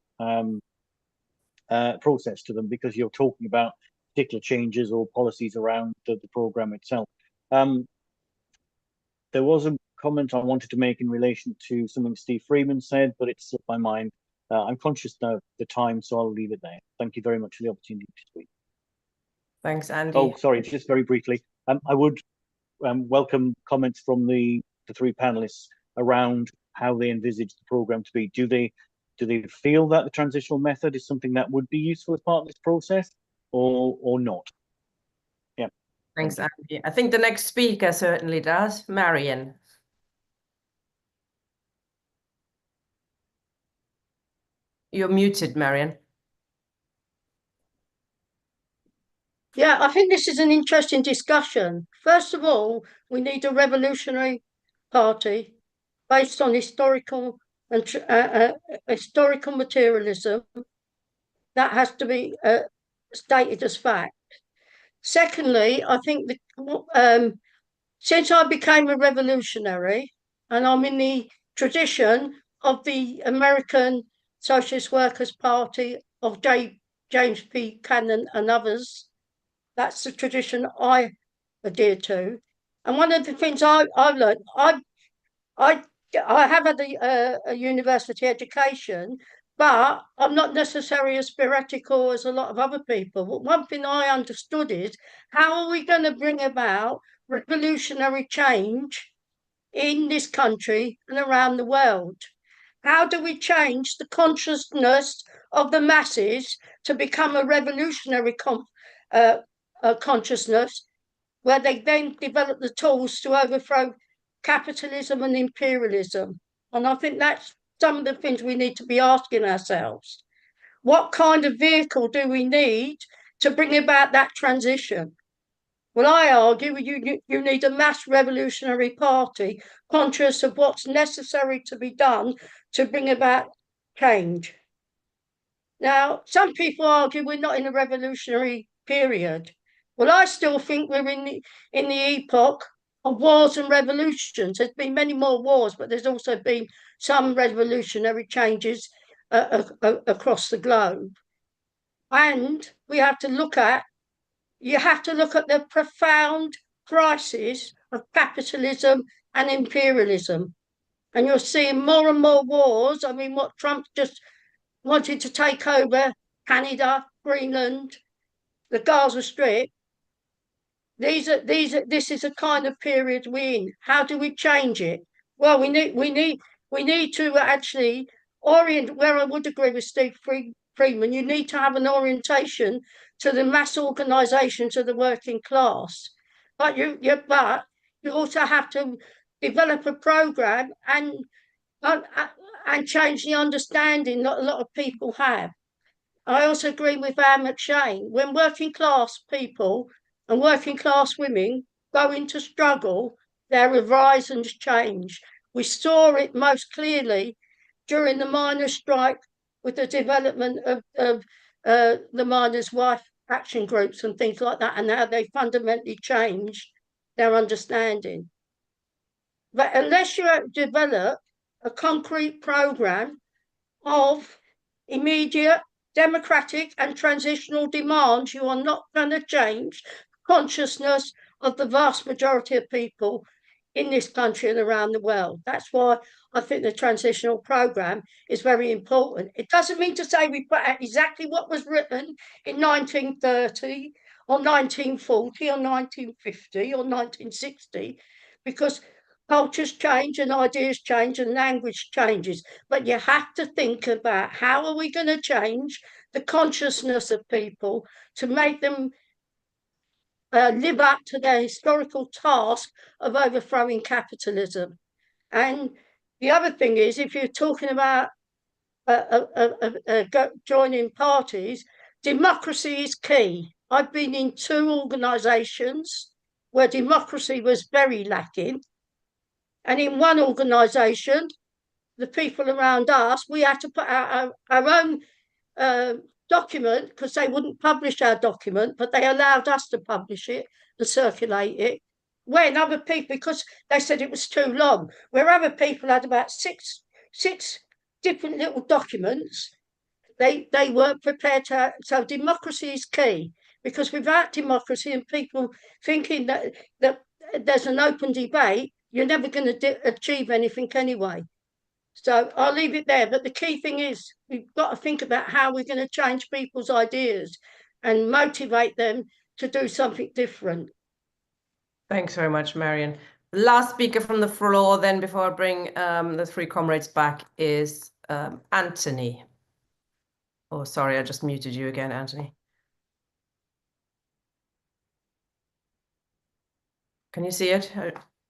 process to them, because you're talking about particular changes or policies around the programme itself. There was a comment I wanted to make in relation to something Steve Freeman said, but it slipped my mind. I'm conscious now of the time, so I'll leave it there. Thank you very much for the opportunity to speak. Thanks, Andy. Oh, sorry, just very briefly. I would welcome comments from the three panelists around how they envisage the programme to be. Do they feel that the transitional method is something that would be useful as part of this process, or not? Yeah. Thanks, Andy. I think the next speaker certainly does. Marion. You're muted, Marion. Yeah, I think this is an interesting discussion. First of all, we need a revolutionary party based on historical and historical materialism. That has to be stated as fact. Secondly, I think since I became a revolutionary, and I'm in the tradition of the American Socialist Workers' Party of James P. Cannon and others, that's the tradition I adhere to. And one of the things I've learned, I have had a university education, but I'm not necessarily as theoretical as a lot of other people. But one thing I understood is, how are we going to bring about revolutionary change in this country and around the world? How do we change the consciousness of the masses to become a revolutionary consciousness, where they then develop the tools to overthrow capitalism and imperialism? And I think that's some of the things we need to be asking ourselves. What kind of vehicle do we need to bring about that transition? Well, I argue you need a mass revolutionary party conscious of what's necessary to be done to bring about change. Now, some people argue we're not in a revolutionary period. Well, I still think we're in the epoch of wars and revolutions. There's been many more wars, but there's also been some revolutionary changes across the globe. And you have to look at the profound crisis of capitalism and imperialism. And you're seeing more and more wars. I mean, what Trump just wanted to take over Canada, Greenland, the Gaza Strip. This is a kind of period we're in. How do we change it? Well, we need to actually orient. Where I would agree with Steve Friedman, you need to have an orientation to the mass organisation to the working class. But you also have to develop a programme and change the understanding that a lot of people have. I also agree with Anne McShane. When working class people and working class women go into struggle, their horizons change. We saw it most clearly during the miners' strike with the development of the miners' wife action groups and things like that, and how they fundamentally changed their understanding. But unless you develop a concrete programme of immediate, democratic and transitional demands, you are not going to change consciousness of the vast majority of people in this country and around the world. That's why I think the transitional programme is very important. It doesn't mean to say we put out exactly what was written in 1930 or 1940 or 1950 or 1960, because cultures change and ideas change and language changes. But you have to think about how are we going to change the consciousness of people to make them live up to their historical task of overthrowing capitalism. And the other thing is, if you're talking about joining parties, democracy is key. I've been in 2 organisations where democracy was very lacking. And in one organisation, the people around us, we had to put out our own document, because they wouldn't publish our document, but they allowed us to publish it and circulate it. When other people, because they said it was too long, where other people had about six different little documents, they weren't prepared to. So democracy is key, because without democracy and people thinking that there's an open debate, you're never going to achieve anything anyway. So I'll leave it there. But the key thing is we've got to think about how we're going to change people's ideas and motivate them to do something different. Thanks very much, Marion. Last speaker from the floor then, before I bring the 3 comrades back, is Anthony. Oh, sorry, I just muted you again, Anthony. Can you see it?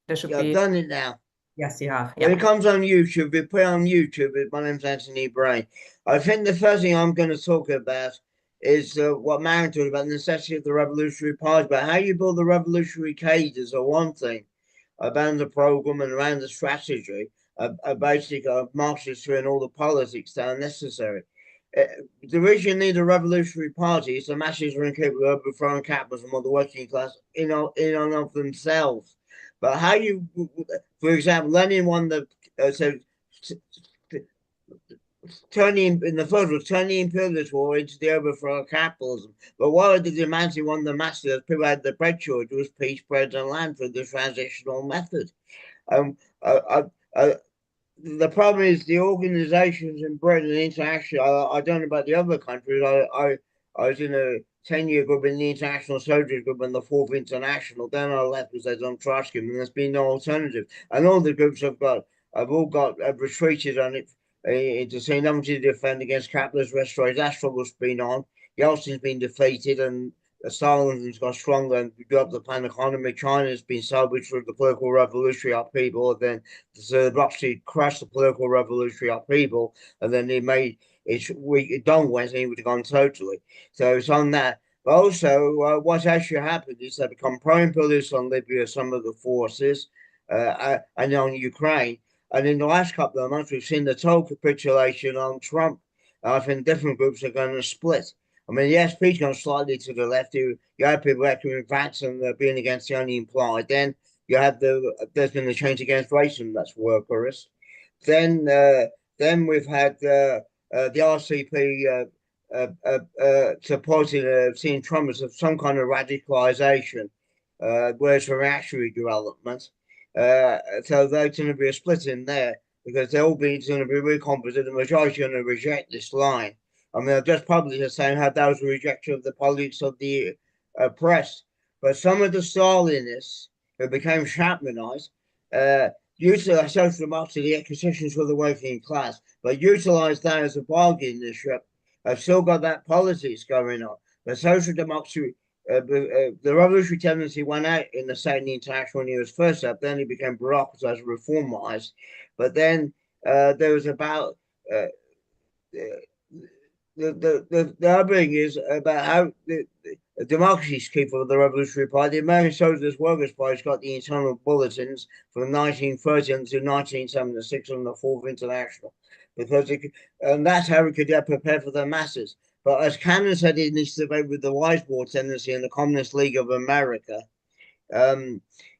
There should be. I've done it now. Yes, you have. When it comes on YouTube, we put it on YouTube. My name's Anthony Brain. I think the first thing I'm going to talk about is what Marion talked about, the necessity of the Revolutionary Party. But how you build the revolutionary cadres are one thing, about the program and around the strategy, basically Marxist and all the politics that are necessary. The reason you need a revolutionary party is the masses are incapable of overthrowing capitalism or the working class in and of themselves. But how you, for example, Lenin won the turning in the first was turning the imperialist war into the overthrow of capitalism. But while the demands he won the masses, people had the bread shortage, was peace, bread, and land through the transitional method. The problem is the organizations in Britain and international. I don't know about the other countries. I was in a 10-year group in the International Soldiers Group and the 4th International. Then I left because I don't trust him, and there's been no alternative. And all the groups have retreated on it to say nothing to defend against capitalist restoration. That struggle's been on. Yeltsin's been defeated, and Stalin's got stronger and built the plan economy. China's been salvaged through the political revolutionary upheaval. Then the Nazi crushed the political revolutionary upheaval, and then they made it done went, and it would have gone totally. So it's on that. But also, what's actually happened is they become pro-imperialist on Libya, some of the forces, and on Ukraine. And in the last couple of months, we've seen the total capitulation on Trump. I think different groups are going to split. I mean, yes, Pete's gone slightly to the left. You have people echoing facts and being against the unemployed. Then you have there's been a change against racism, that's workerist. Then we've had the RCP supporting seeing Trump as some kind of radicalization. whereas for reactionary development. So there's going to be a split in there because they're all going to be really confident the majority are going to reject this line. I mean, they're just probably the same how that was a rejection of the politics of the oppressed. But some of the Stalinists who became Chapmanized utilized social democracy, the acquisitions for the working class, but utilized that as a bargaining chip. I've still got that politics going on. The social democracy, the revolutionary tendency went out in the Second International when he was first up. Then he became bureaucratized, reformized. But then there was about the other thing is about how the democracy is key for the Revolutionary Party. The American Socialist Workers' Party's got the internal bulletins from 1930 to 1976 on the Fourth International, because and that's how we could get prepared for the masses. But as Cannon said in his debate with the Wise Board tendency and the Communist League of America,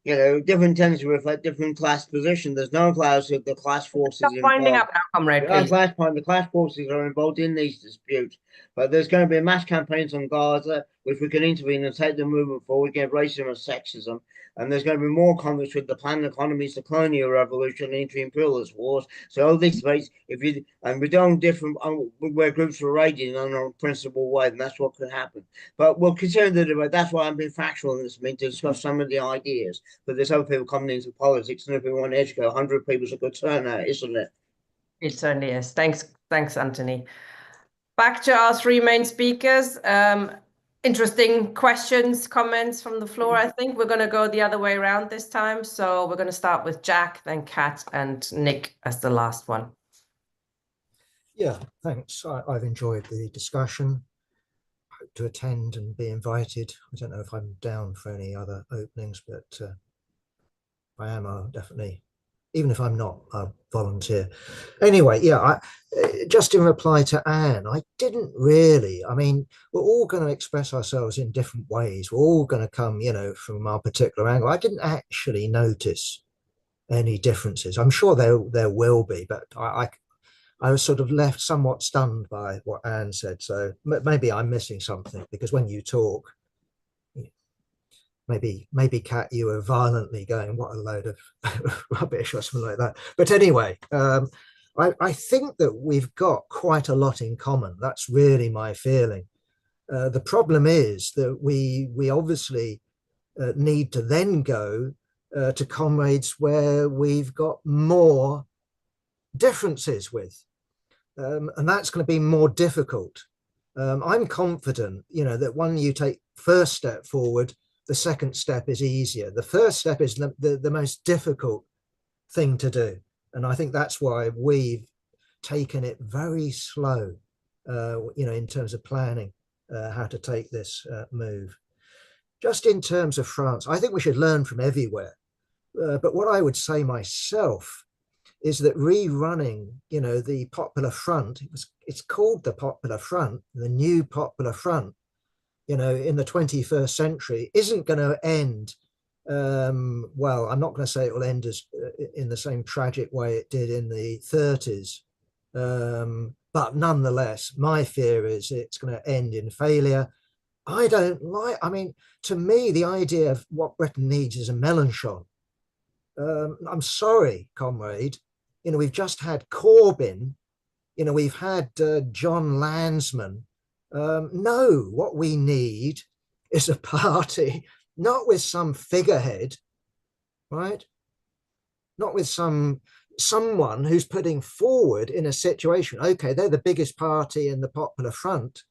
you know, different tendencies reflect different class position. There's no class of the class forces Stop involved. winding up now, comrade, please. Last point, the class forces are involved in these disputes, but there's going to be mass campaigns on Gaza, which we can intervene and take the movement forward, get racism and sexism. And there's going to be more conflicts with the planned economies, the colonial revolution, the anti-imperialist wars. So all these debates, we don't different where groups are raiding on a principled way, and that's what could happen. But we'll continue the debate. That's why I'm being factual in this meeting to discuss some of the ideas. But there's other people coming into politics, and if we want to educate, 100 people is a good turnout, isn't it? It certainly is. Thanks, Anthony. Back to our three main speakers. Interesting questions, comments from the floor. I think we're going to go the other way around this time. So we're going to start with Jack, then Kat, and Nick as the last one. Yeah, thanks. I've enjoyed the discussion. Hope to attend and be invited. I don't know if I'm down for any other openings, but if I am, I'll definitely, even if I'm not, I'll volunteer. Anyway, yeah, just in reply to Anne, I didn't really, I mean, we're all going to express ourselves in different ways. We're all going to come, you know, from our particular angle. I didn't actually notice any differences. I'm sure there will be, but I was sort of left somewhat stunned by what Anne said. So maybe I'm missing something, because when you talk, maybe Kat, you were violently going, what a load of rubbish or something like that. But anyway, I think that we've got quite a lot in common. That's really my feeling. The problem is that we obviously need to then go to comrades where we've got more differences with. And that's going to be more difficult. I'm confident, you know, that when you take first step forward, the second step is easier. The first step is the most difficult thing to do. And I think that's why we've taken it very slow, you know, in terms of planning how to take this move. Just in terms of France, I think we should learn from everywhere. But what I would say myself is that rerunning, you know, the Popular Front, it's called the Popular Front, the new Popular Front, you know, in the 21st century isn't going to end, well, I'm not going to say it will end as in the same tragic way it did in the 30s. But nonetheless, my fear is it's going to end in failure. I mean, to me, the idea of what Britain needs is a Mélenchon. I'm sorry, comrade, you know, we've just had Corbyn, you know, we've had John Landsman. No, what we need is a party, not with some figurehead, right? Not with someone who's putting forward in a situation, okay, they're the biggest party in the Popular Front,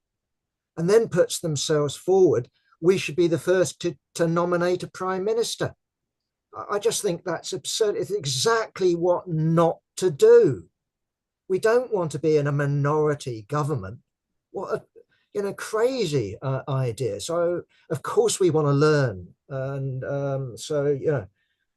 and then puts themselves forward. We should be the first to nominate a prime minister. I just think that's absurd. It's exactly what not to do. We don't want to be in a minority government. What a, you know, crazy idea. So of course we want to learn, and so yeah,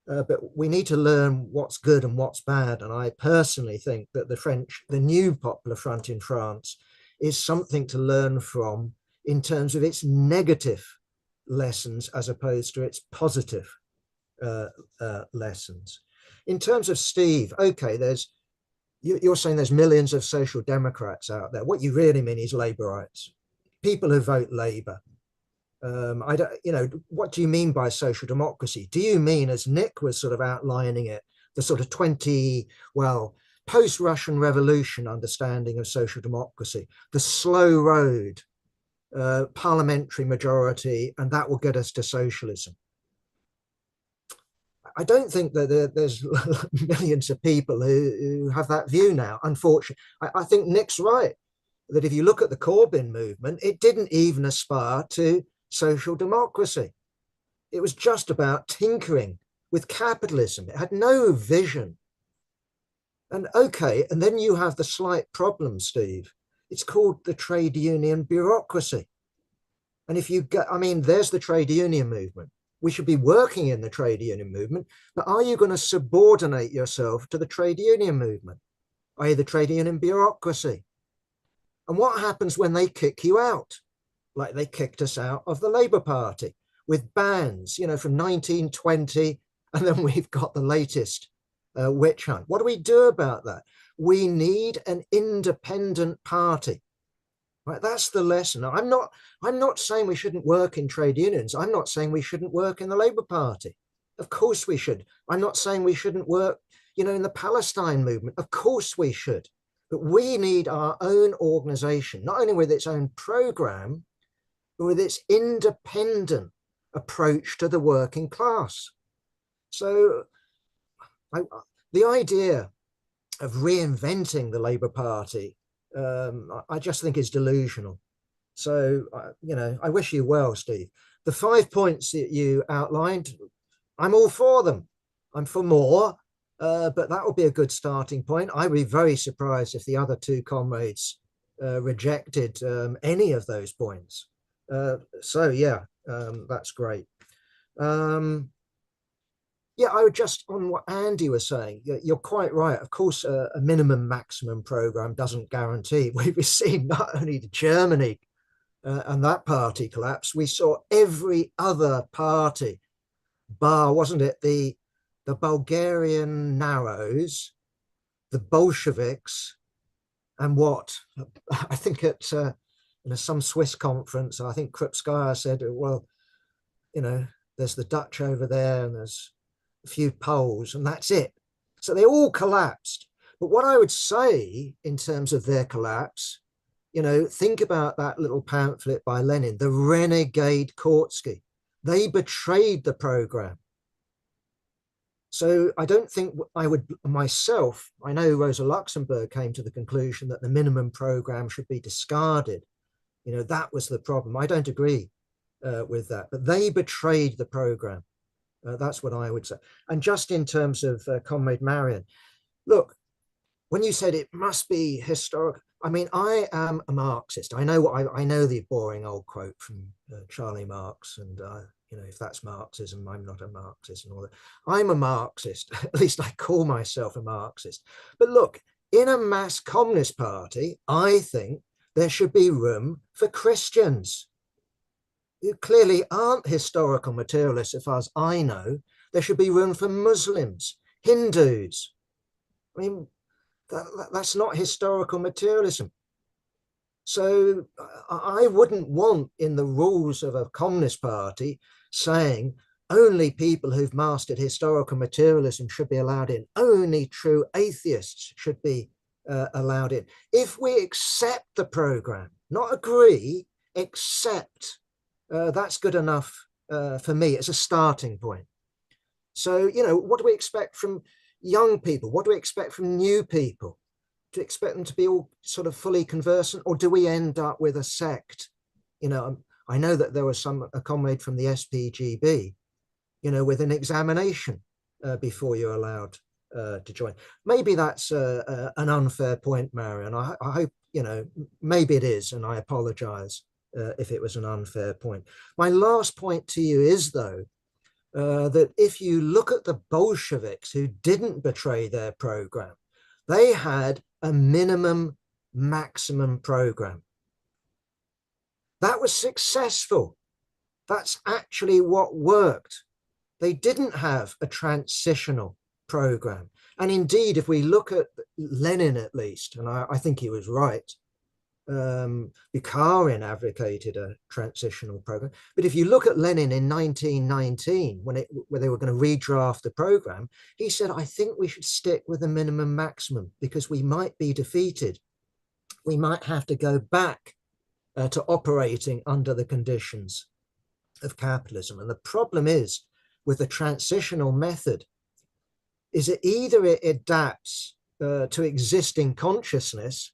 but we need to learn what's good and what's bad. And I personally think that the new Popular Front in France is something to learn from in terms of its negative lessons as opposed to its positive lessons. In terms of Steve, okay, you're saying there's millions of social democrats out there. What you really mean is Labourites, people who vote Labour. I don't, you know, what do you mean by social democracy? Do you mean, as Nick was sort of outlining it, the sort of post-Russian Revolution understanding of social democracy, the slow road, parliamentary majority, and that will get us to socialism? I don't think that there's millions of people who have that view now, unfortunately. I think Nick's right, that if you look at the Corbyn movement, it didn't even aspire to social democracy. It was just about tinkering with capitalism. It had no vision. And okay, and then you have the slight problem, Steve. It's called the trade union bureaucracy. And if you get, I mean, there's the trade union movement. We should be working in the trade union movement, but are you going to subordinate yourself to the trade union movement, i.e. the trade union bureaucracy? And what happens when they kick you out? Like they kicked us out of the Labour Party with bans, you know, from 1920, and then we've got the latest witch hunt. What do we do about that? We need an independent party. Right, that's the lesson. I'm not saying we shouldn't work in trade unions. I'm not saying we shouldn't work in the Labour Party. Of course we should. I'm not saying we shouldn't work, you know, in the Palestine movement. Of course we should. But we need our own organization, not only with its own program, but with its independent approach to the working class. So the idea of reinventing the Labour Party, I just think is delusional. So, you know, I wish you well, Steve. The 5 points that you outlined, I'm all for them. I'm for more, but that would be a good starting point. I'd be very surprised if the other two comrades rejected any of those points. So, yeah, that's great. Yeah, I would just, on what Andy was saying, you're quite right. Of course, a minimum maximum program doesn't guarantee. We've seen not only Germany and that party collapse, we saw every other party, bar, wasn't it, the Bulgarian Narrows, the Bolsheviks, and what? I think at some Swiss conference, I think Krupskaya said, well, you know, there's the Dutch over there and there's a few Poles, and that's it. So they all collapsed. But what I would say in terms of their collapse, you know, think about that little pamphlet by Lenin, the renegade Kautsky. They betrayed the program. So I don't think I would myself, I know Rosa Luxemburg came to the conclusion that the minimum program should be discarded. You know, that was the problem. I don't agree with that, but they betrayed the program. That's what I would say. And just in terms of Comrade Marion, look, when you said it must be historic, I mean, I am a Marxist. I know I know the boring old quote from Charlie Marx, and you know, if that's Marxism, I'm not a Marxist and all that. I'm a Marxist. At least I call myself a Marxist. But look, in a mass communist party, I think there should be room for Christians. You clearly aren't historical materialists, as far as I know. There should be room for Muslims, Hindus. I mean, that's not historical materialism. So I wouldn't want in the rules of a communist party saying only people who've mastered historical materialism should be allowed in. Only true atheists should be allowed in. If we accept the program, not agree, accept, that's good enough for me as a starting point. So, you know, what do we expect from young people? What do we expect from new people? Do we expect them to be all sort of fully conversant, or do we end up with a sect? You know, I know that there was a comrade from the SPGB, you know, with an examination before you're allowed to join. Maybe that's an unfair point, Marion. I hope, you know, maybe it is, and I apologize if it was an unfair point. My last point to you is, though, that if you look at the Bolsheviks who didn't betray their program, they had a minimum maximum program. That was successful. That's actually what worked. They didn't have a transitional program. And indeed, if we look at Lenin, at least, and I think he was right, Bukharin advocated a transitional program. But if you look at Lenin in 1919, when they were going to redraft the program, he said, I think we should stick with the minimum maximum because we might be defeated. We might have to go back to operating under the conditions of capitalism. And the problem is with the transitional method is that either it adapts to existing consciousness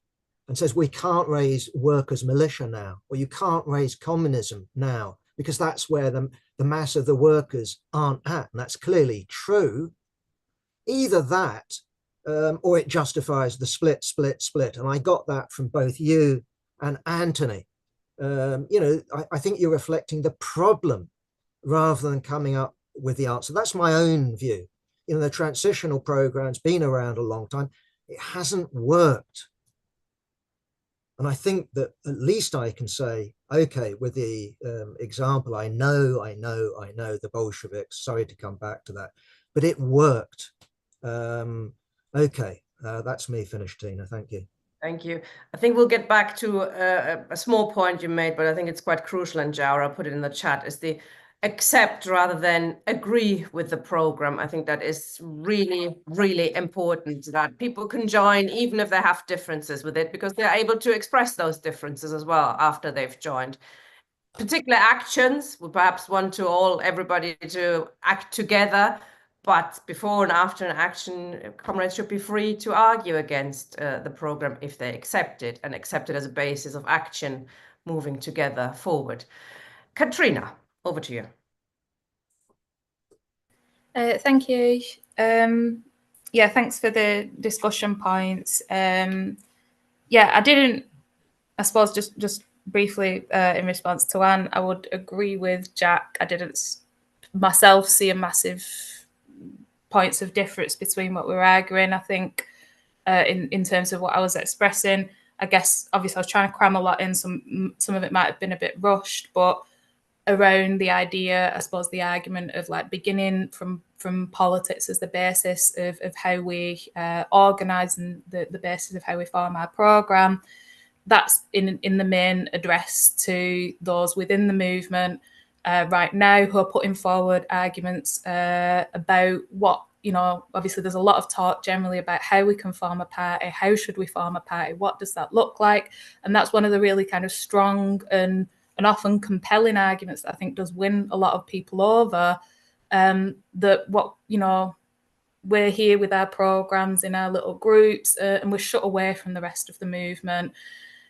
and says we can't raise workers' militia now, or you can't raise communism now, because that's where the mass of the workers aren't at. And that's clearly true. Either that, or it justifies the split. And I got that from both you and Anthony. I think you're reflecting the problem rather than coming up with the answer. That's my own view. The transitional program's been around a long time. It hasn't worked. And I think that at least I can say, okay, with the example, I know the Bolsheviks, sorry to come back to that, but it worked. Okay, that's me finished, Tina. Thank you. Thank you. I think we'll get back to a small point you made, but I think it's quite crucial, and Jaura put it in the chat, is the accept rather than agree with the program. I think that is really, really important, that people can join even if they have differences with it, because they're able to express those differences as well after they've joined. Particular actions, we perhaps want everybody to act together, but before and after an action, comrades should be free to argue against the program if they accept it, and accept it as a basis of action moving together forward. Katrina, over to you. Thank you. Yeah, thanks for the discussion points. Yeah, I suppose just briefly in response to Anne, I would agree with Jack. I didn't myself see a massive points of difference between what we were arguing. I think in terms of what I was expressing, I guess obviously I was trying to cram a lot in. Some of it might have been a bit rushed, but around the idea, I suppose the argument of like beginning from politics as the basis of how we organise and the basis of how we form our programme. That's in the main address to those within the movement right now who are putting forward arguments about what, obviously there's a lot of talk generally about how we can form a party, how should we form a party, what does that look like? And that's one of the really kind of strong and often compelling arguments that I think does win a lot of people over, that we're here with our programs in our little groups and we're shut away from the rest of the movement.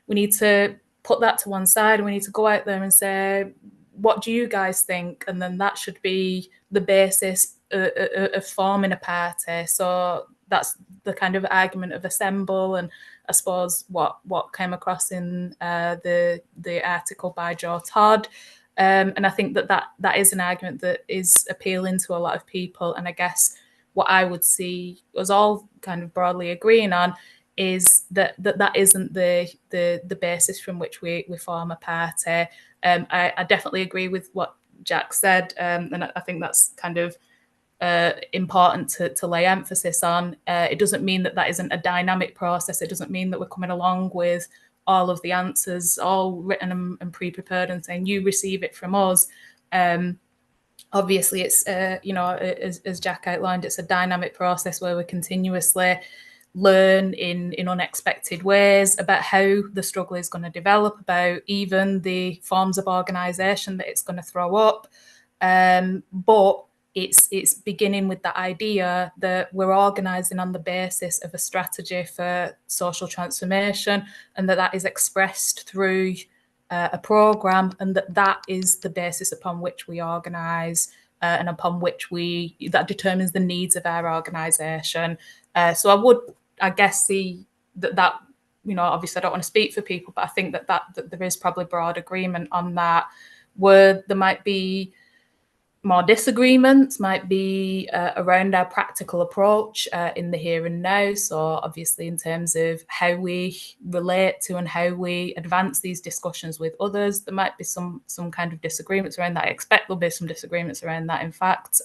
We need to put that to one side and we need to go out there and say, what do you guys think? And then that should be the basis of forming a party. So that's the kind of argument of assemble, and I suppose what came across in the article by Joe Todd. And I think that is an argument that is appealing to a lot of people. And I guess what I would see us all kind of broadly agreeing on is that isn't the basis from which we form a party. I definitely agree with what Jack said, and I think that's kind of important to lay emphasis on. It doesn't mean that isn't a dynamic process. It doesn't mean that we're coming along with all of the answers all written and pre-prepared and saying you receive it from us. Obviously, it's as Jack outlined, it's a dynamic process where we continuously learn in unexpected ways about how the struggle is going to develop, about even the forms of organisation that it's going to throw up. But it's beginning with the idea that we're organising on the basis of a strategy for social transformation, and that is expressed through a programme, and that is the basis upon which we organise and upon which that determines the needs of our organisation. So I guess see that obviously I don't want to speak for people, but I think that there is probably broad agreement on that. Where there might be more disagreements, might be around our practical approach in the here and now. So obviously in terms of how we relate to and how we advance these discussions with others, there might be some kind of disagreements around that. I expect there'll be some disagreements around that, in fact.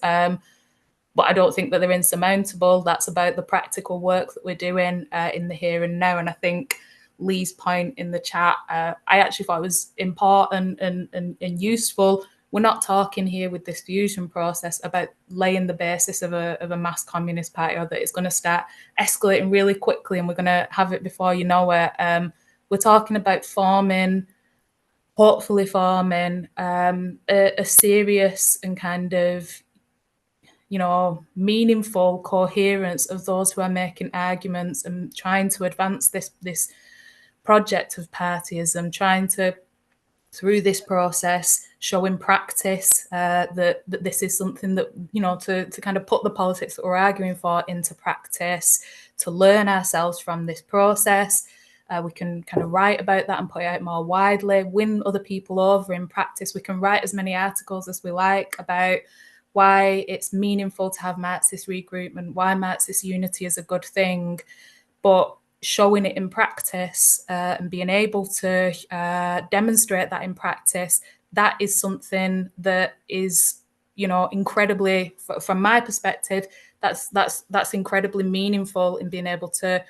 But I don't think that they're insurmountable. That's about the practical work that we're doing in the here and now. And I think Lee's point in the chat, I actually thought it was important and useful. We're not talking here with this fusion process about laying the basis of a mass communist party, or that it's going to start escalating really quickly and we're going to have it before you know it. We're talking about hopefully forming a serious and kind of, meaningful coherence of those who are making arguments and trying to advance this project of partyism, trying to, through this process, show in practice that this is something that, to kind of put the politics that we're arguing for into practice, to learn ourselves from this process. We can kind of write about that and put it out more widely, win other people over in practice. We can write as many articles as we like about why it's meaningful to have Marxist regroupment, why Marxist unity is a good thing, but showing it in practice and being able to demonstrate that in practice, that is something that is, incredibly, from my perspective, that's incredibly meaningful in being able to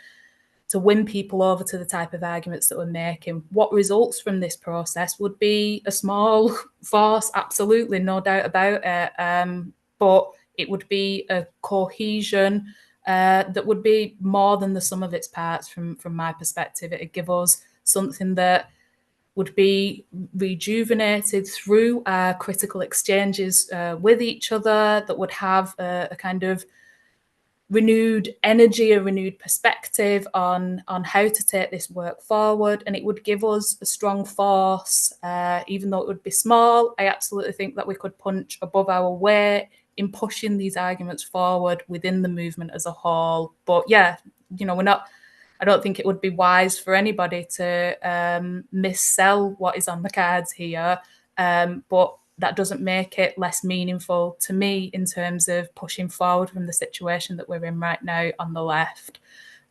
win people over to the type of arguments that we're making. What results from this process would be a small force, absolutely, no doubt about it, but it would be a cohesion that would be more than the sum of its parts from my perspective. It would give us something that would be rejuvenated through our critical exchanges with each other, that would have a kind of renewed energy, a renewed perspective on how to take this work forward, and it would give us a strong force. Even though it would be small, I absolutely think that we could punch above our weight in pushing these arguments forward within the movement as a whole. But yeah, I don't think it would be wise for anybody to missell what is on the cards here, but that doesn't make it less meaningful to me in terms of pushing forward from the situation that we're in right now on the left.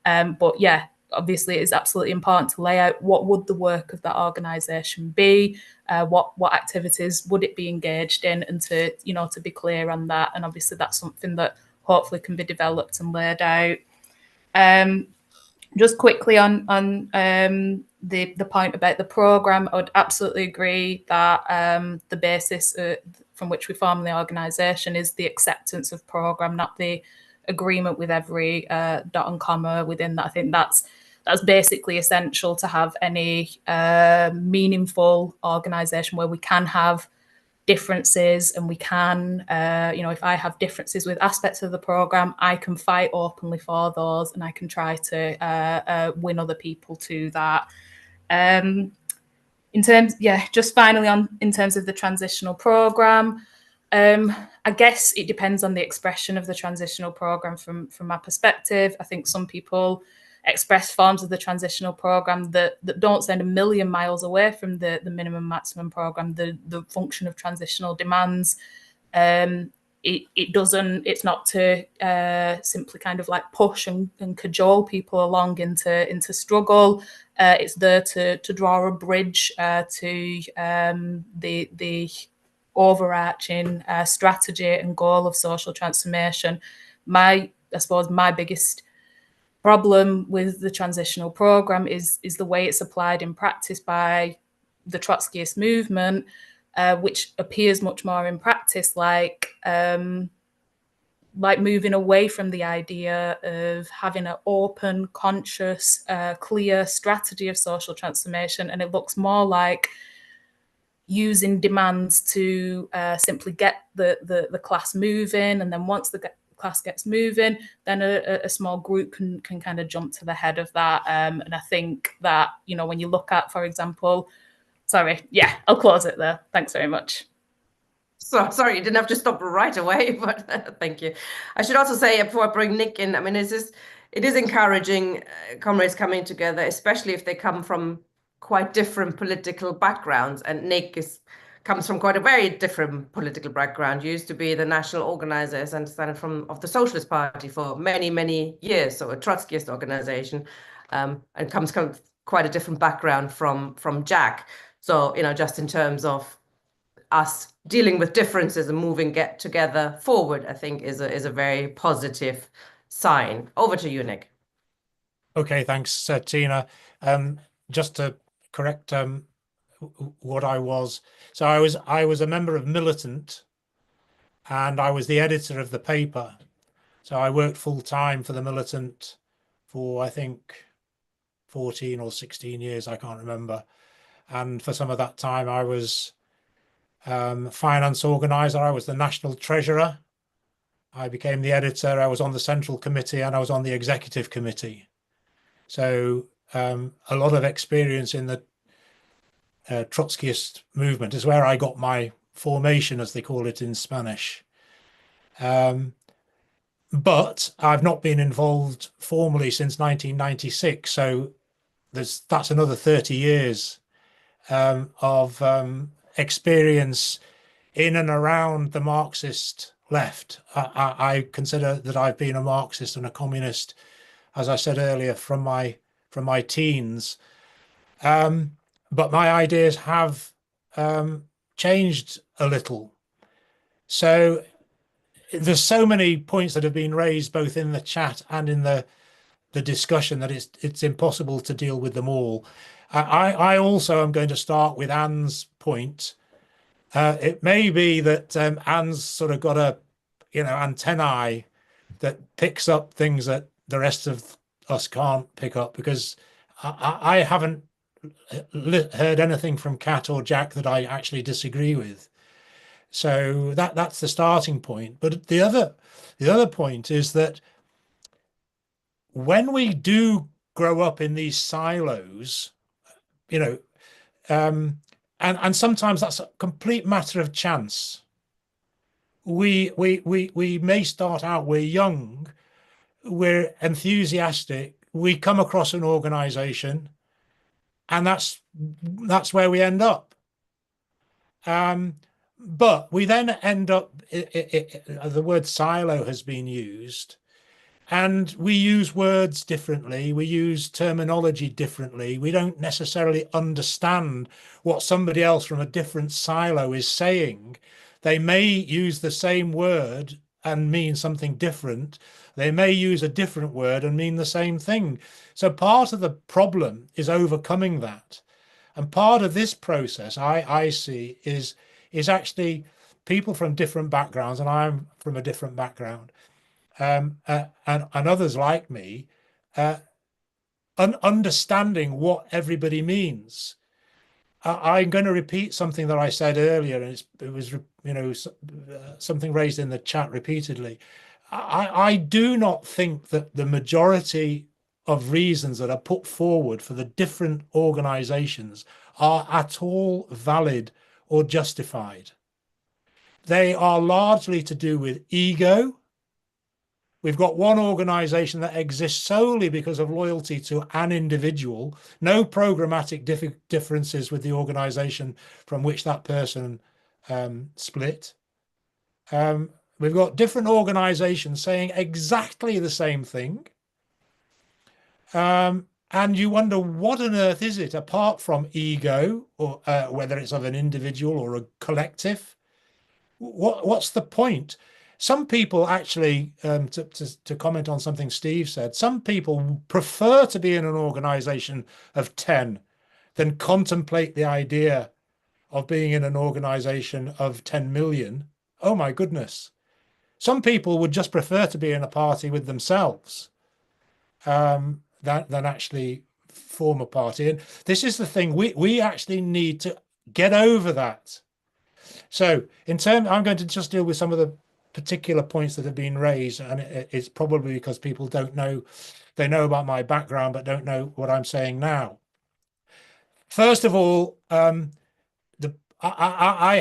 But yeah, obviously it is absolutely important to lay out what would the work of that organisation be, what activities would it be engaged in, and to be clear on that. And obviously that's something that hopefully can be developed and laid out. Just quickly on the point about the programme, I would absolutely agree that the basis from which we form the organisation is the acceptance of programme, not the agreement with every dot and comma within that. I think that's basically essential to have any meaningful organisation where we can have differences, and we can, if I have differences with aspects of the programme, I can fight openly for those, and I can try to win other people to that. Just finally in terms of the transitional programme, I guess it depends on the expression of the transitional programme from my perspective. I think some people express forms of the transitional programme that don't sound a million miles away from the minimum maximum programme, the function of transitional demands. It's not to simply kind of like push and cajole people along into struggle. It's there to draw a bridge to the overarching strategy and goal of social transformation. I suppose my biggest problem with the transitional programme is the way it's applied in practice by the Trotskyist movement, which appears much more in practice like moving away from the idea of having an open, conscious, clear strategy of social transformation, and it looks more like using demands to simply get the class moving, and then once the class gets moving, then a small group can kind of jump to the head of that. And I think that, when you look at, for example, I'll close it there. Thanks very much. So sorry, you didn't have to stop right away, but thank you. I should also say, before I bring Nick in, I mean, it is encouraging comrades coming together, especially if they come from quite different political backgrounds. And Nick comes from quite a very different political background. He used to be the national organizer, as I understand it, of the Socialist Party for many, many years, so a Trotskyist organization, and comes from quite a different background from Jack. So, just in terms of us dealing with differences and moving together forward, I think is a very positive sign. Over to you, Nick. Okay, thanks, Tina. just to correct what I was. So I was a member of Militant, and I was the editor of the paper. So I worked full time for the Militant for, I think, 14 or 16 years, I can't remember. And for some of that time, I was finance organizer. I was the national treasurer. I became the editor. I was on the central committee, and I was on the executive committee. So a lot of experience in the Trotskyist movement is where I got my formation, as they call it in Spanish. But I've not been involved formally since 1996. So that's another 30 years of experience in and around the Marxist left. I consider that I've been a Marxist and a communist, as I said earlier, from my teens. But my ideas have changed a little. So there's so many points that have been raised both in the chat and in the discussion that it's impossible to deal with them all. I also am going to start with Anne's point. It may be that Anne's sort of got a, antennae that picks up things that the rest of us can't pick up, because I haven't heard anything from Kat or Jack that I actually disagree with. So that's the starting point. But the other point is that when we do grow up in these silos, and sometimes that's a complete matter of chance. We may start out, we're young, we're enthusiastic, we come across an organization, and that's where we end up. But we then end up, the word silo has been used, and we use words differently, we use terminology differently. We don't necessarily understand what somebody else from a different silo is saying. They may use the same word and mean something different. They may use a different word and mean the same thing. So part of the problem is overcoming that. And part of this process I see is actually people from different backgrounds, and I'm from a different background, and others like me, understanding what everybody means. I'm going to repeat something that I said earlier, and it was something raised in the chat repeatedly. I do not think that the majority of reasons that are put forward for the different organizations are at all valid or justified. They are largely to do with ego. We've got one organization that exists solely because of loyalty to an individual, no programmatic differences with the organization from which that person split. We've got different organizations saying exactly the same thing. And you wonder, what on earth is it apart from ego, or whether it's of an individual or a collective? What's the point? Some people actually, to comment on something Steve said, some people prefer to be in an organization of 10 than contemplate the idea of being in an organization of 10 million. Oh my goodness. Some people would just prefer to be in a party with themselves than actually form a party. And this is the thing, we actually need to get over that. So I'm going to just deal with some of the particular points that have been raised, and it's probably because people don't know, they know about my background but don't know what I'm saying now. First of all, I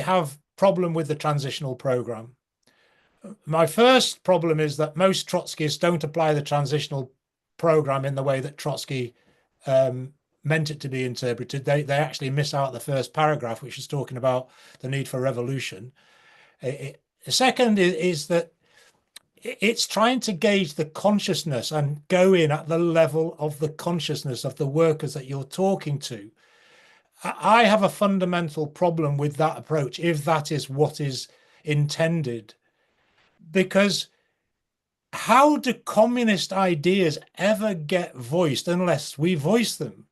have problem with the transitional program. My first problem is that most Trotskyists don't apply the transitional program in the way that Trotsky meant it to be interpreted. They actually miss out the first paragraph, which is talking about the need for revolution. The second is that it's trying to gauge the consciousness and go in at the level of the consciousness of the workers that you're talking to. I have a fundamental problem with that approach, if that is what is intended, because how do communist ideas ever get voiced unless we voice them?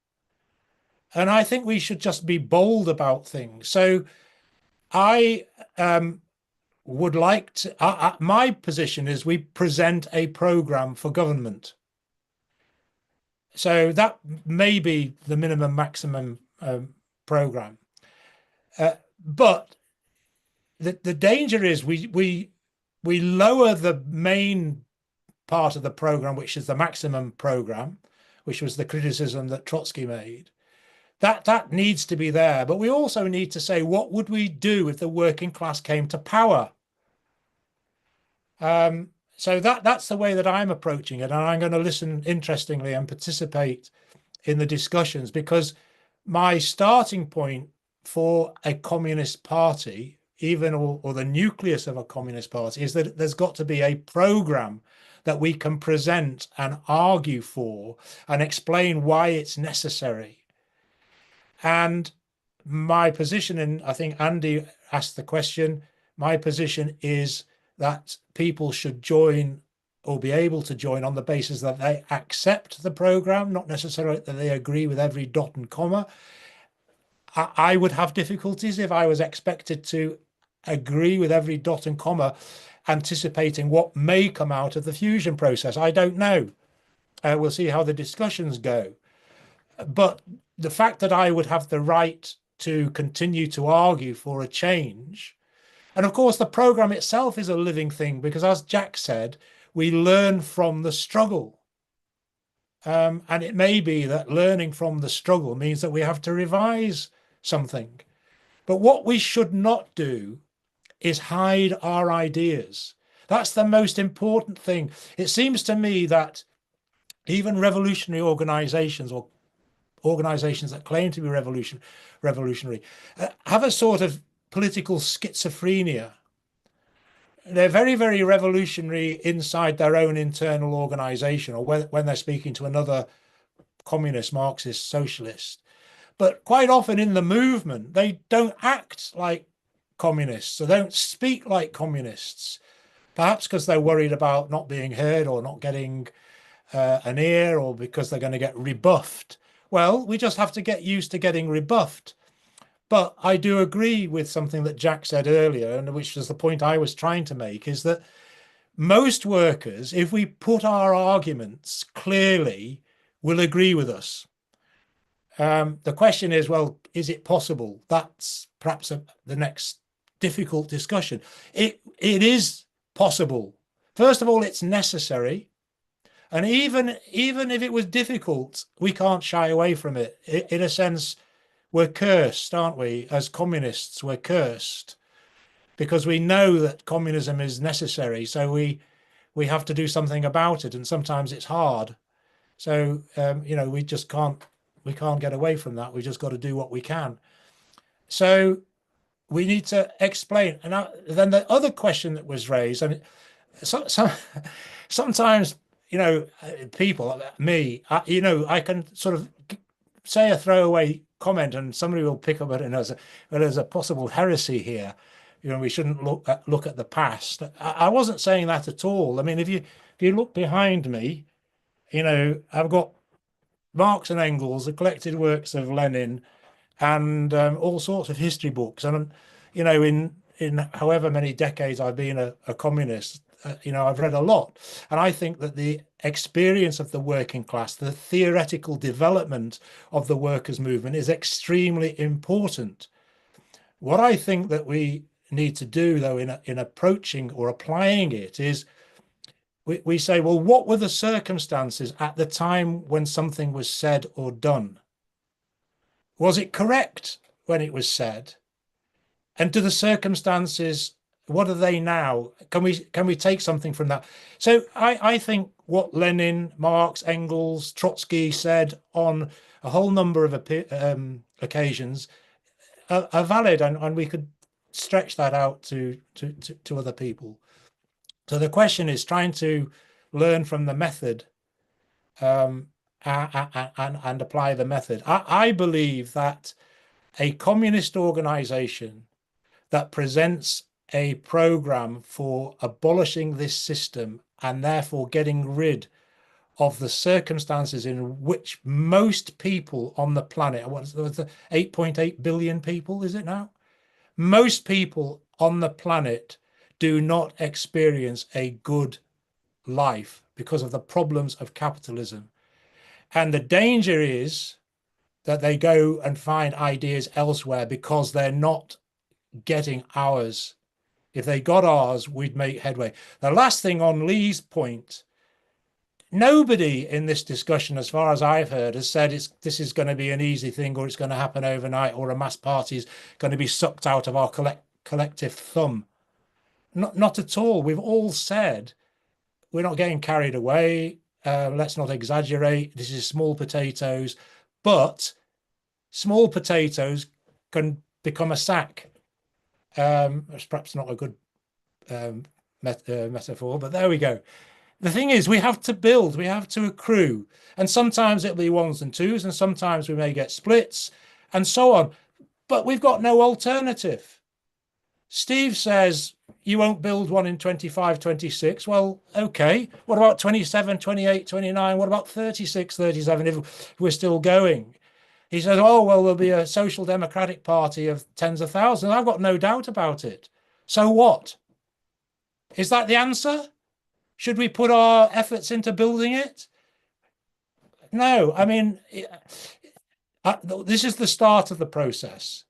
And I think we should just be bold about things. So I would like to, my position is we present a program for government. So that may be the minimum maximum program. But the danger is we lower the main part of the program, which is the maximum program, which was the criticism that Trotsky made. That needs to be there. But we also need to say, what would we do if the working class came to power? So that's the way that I'm approaching it. And I'm going to listen interestingly and participate in the discussions, because my starting point for a communist party, even or the nucleus of a communist party, is that there's got to be a program that we can present and argue for and explain why it's necessary. And my position, and I think Andy asked the question, my position is that people should join or be able to join on the basis that they accept the program, not necessarily that they agree with every dot and comma. I would have difficulties if I was expected to agree with every dot and comma, anticipating what may come out of the fusion process. I don't know. We'll see how the discussions go. But the fact that I would have the right to continue to argue for a change, and of course the program itself is a living thing, because as Jack said, we learn from the struggle. And it may be that learning from the struggle means that we have to revise something. But what we should not do is hide our ideas. That's the most important thing. It seems to me that even revolutionary organizations, or organizations that claim to be revolutionary, have a sort of political schizophrenia. They're very, very revolutionary inside their own internal organization, or when they're speaking to another communist, Marxist, socialist. But quite often in the movement, they don't act like communists, or don't speak like communists, perhaps because they're worried about not being heard or not getting an ear, or because they're going to get rebuffed. Well, we just have to get used to getting rebuffed. But I do agree with something that Jack said earlier, and which was the point I was trying to make, is that most workers, if we put our arguments clearly, will agree with us. The question is, well, is it possible? That's perhaps the next difficult discussion. It is possible. First of all, it's necessary. And even if it was difficult, we can't shy away from it. In a sense, we're cursed, aren't we? As communists, we're cursed, because we know that communism is necessary. So we have to do something about it. And sometimes it's hard. So, we just can't get away from that. We just got to do what we can. So we need to explain. And then the other question that was raised, I mean, sometimes, people, me, I can sort of say a throwaway comment and somebody will pick up it and there's a possible heresy here. We shouldn't look at the past. I wasn't saying that at all. I mean, if you look behind me, I've got Marx and Engels, the collected works of Lenin, and all sorts of history books. And in however many decades I've been a communist, I've read a lot. And I think that the experience of the working class, the theoretical development of the workers' movement, is extremely important. What I think that we need to do, though, in approaching or applying it, is we say, well, what were the circumstances at the time when something was said or done? Was it correct when it was said? And do the circumstances, what are they now? Can we take something from that? So I think what Lenin, Marx, Engels, Trotsky said on a whole number of occasions are valid, and we could stretch that out to other people. So the question is trying to learn from the method and apply the method. I believe that a communist organization that presents a program for abolishing this system and therefore getting rid of the circumstances in which most people on the planet, what's the 8.8 billion people, is it now? Most people on the planet do not experience a good life because of the problems of capitalism. And the danger is that they go and find ideas elsewhere because they're not getting ours. If they got ours, we'd make headway. The last thing on Lee's point, nobody in this discussion, as far as I've heard, has said this is going to be an easy thing, or it's going to happen overnight, or a mass party is going to be sucked out of our collective thumb. Not at all. We've all said we're not getting carried away. Let's not exaggerate. This is small potatoes, but small potatoes can become a sack. It's perhaps not a good metaphor, but there we go. The thing is, we have to build, we have to accrue, and sometimes it'll be ones and twos, and sometimes we may get splits, and so on. But we've got no alternative. Steve says you won't build one in 25, 26. Well, okay. What about 27, 28, 29? What about 36, 37 if we're still going? He says, oh, well, there'll be a social democratic party of tens of thousands. I've got no doubt about it. So what? Is that the answer? Should we put our efforts into building it? No, I mean, this is the start of the process.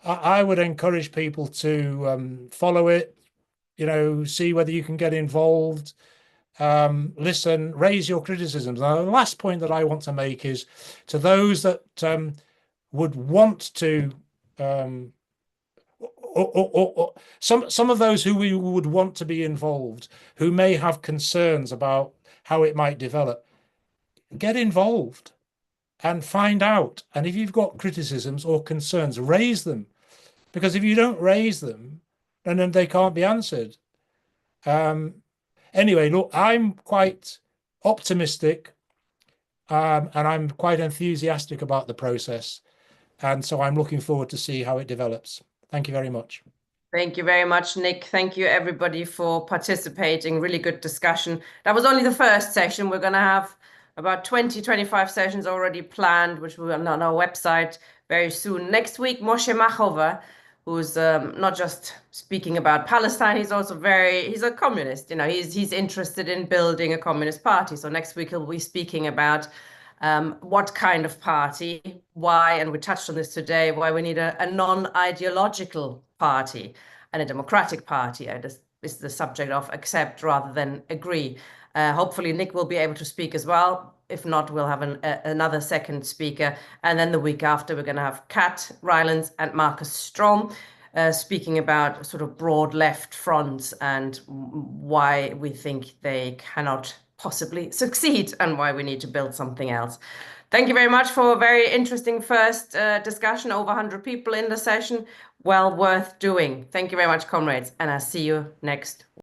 I would encourage people to follow it, see whether you can get involved, listen, raise your criticisms. Now, the last point that I want to make is to those that would want to, some of those who we would want to be involved, who may have concerns about how it might develop, get involved and find out. And if you've got criticisms or concerns, raise them. Because if you don't raise them, then they can't be answered. Anyway, look, I'm quite optimistic and I'm quite enthusiastic about the process. And so I'm looking forward to see how it develops. Thank you very much. Thank you very much, Nick. Thank you, everybody, for participating. Really good discussion. That was only the first session. We're going to have about 20, 25 sessions already planned, which will be on our website very soon. Next week, Moshe Machova, who's not just speaking about Palestine, he's also he's a communist. He's interested in building a communist party. So next week he'll be speaking about what kind of party, why, and we touched on this today, why we need a non-ideological party and a democratic party. And this is the subject of accept rather than agree. Hopefully Nick will be able to speak as well. If not, we'll have another second speaker. And then the week after, we're going to have Kat Rylance and Marcus Strom speaking about sort of broad left fronts and why we think they cannot possibly succeed and why we need to build something else. Thank you very much for a very interesting first discussion. Over 100 people in the session. Well worth doing. Thank you very much, comrades. And I'll see you next week.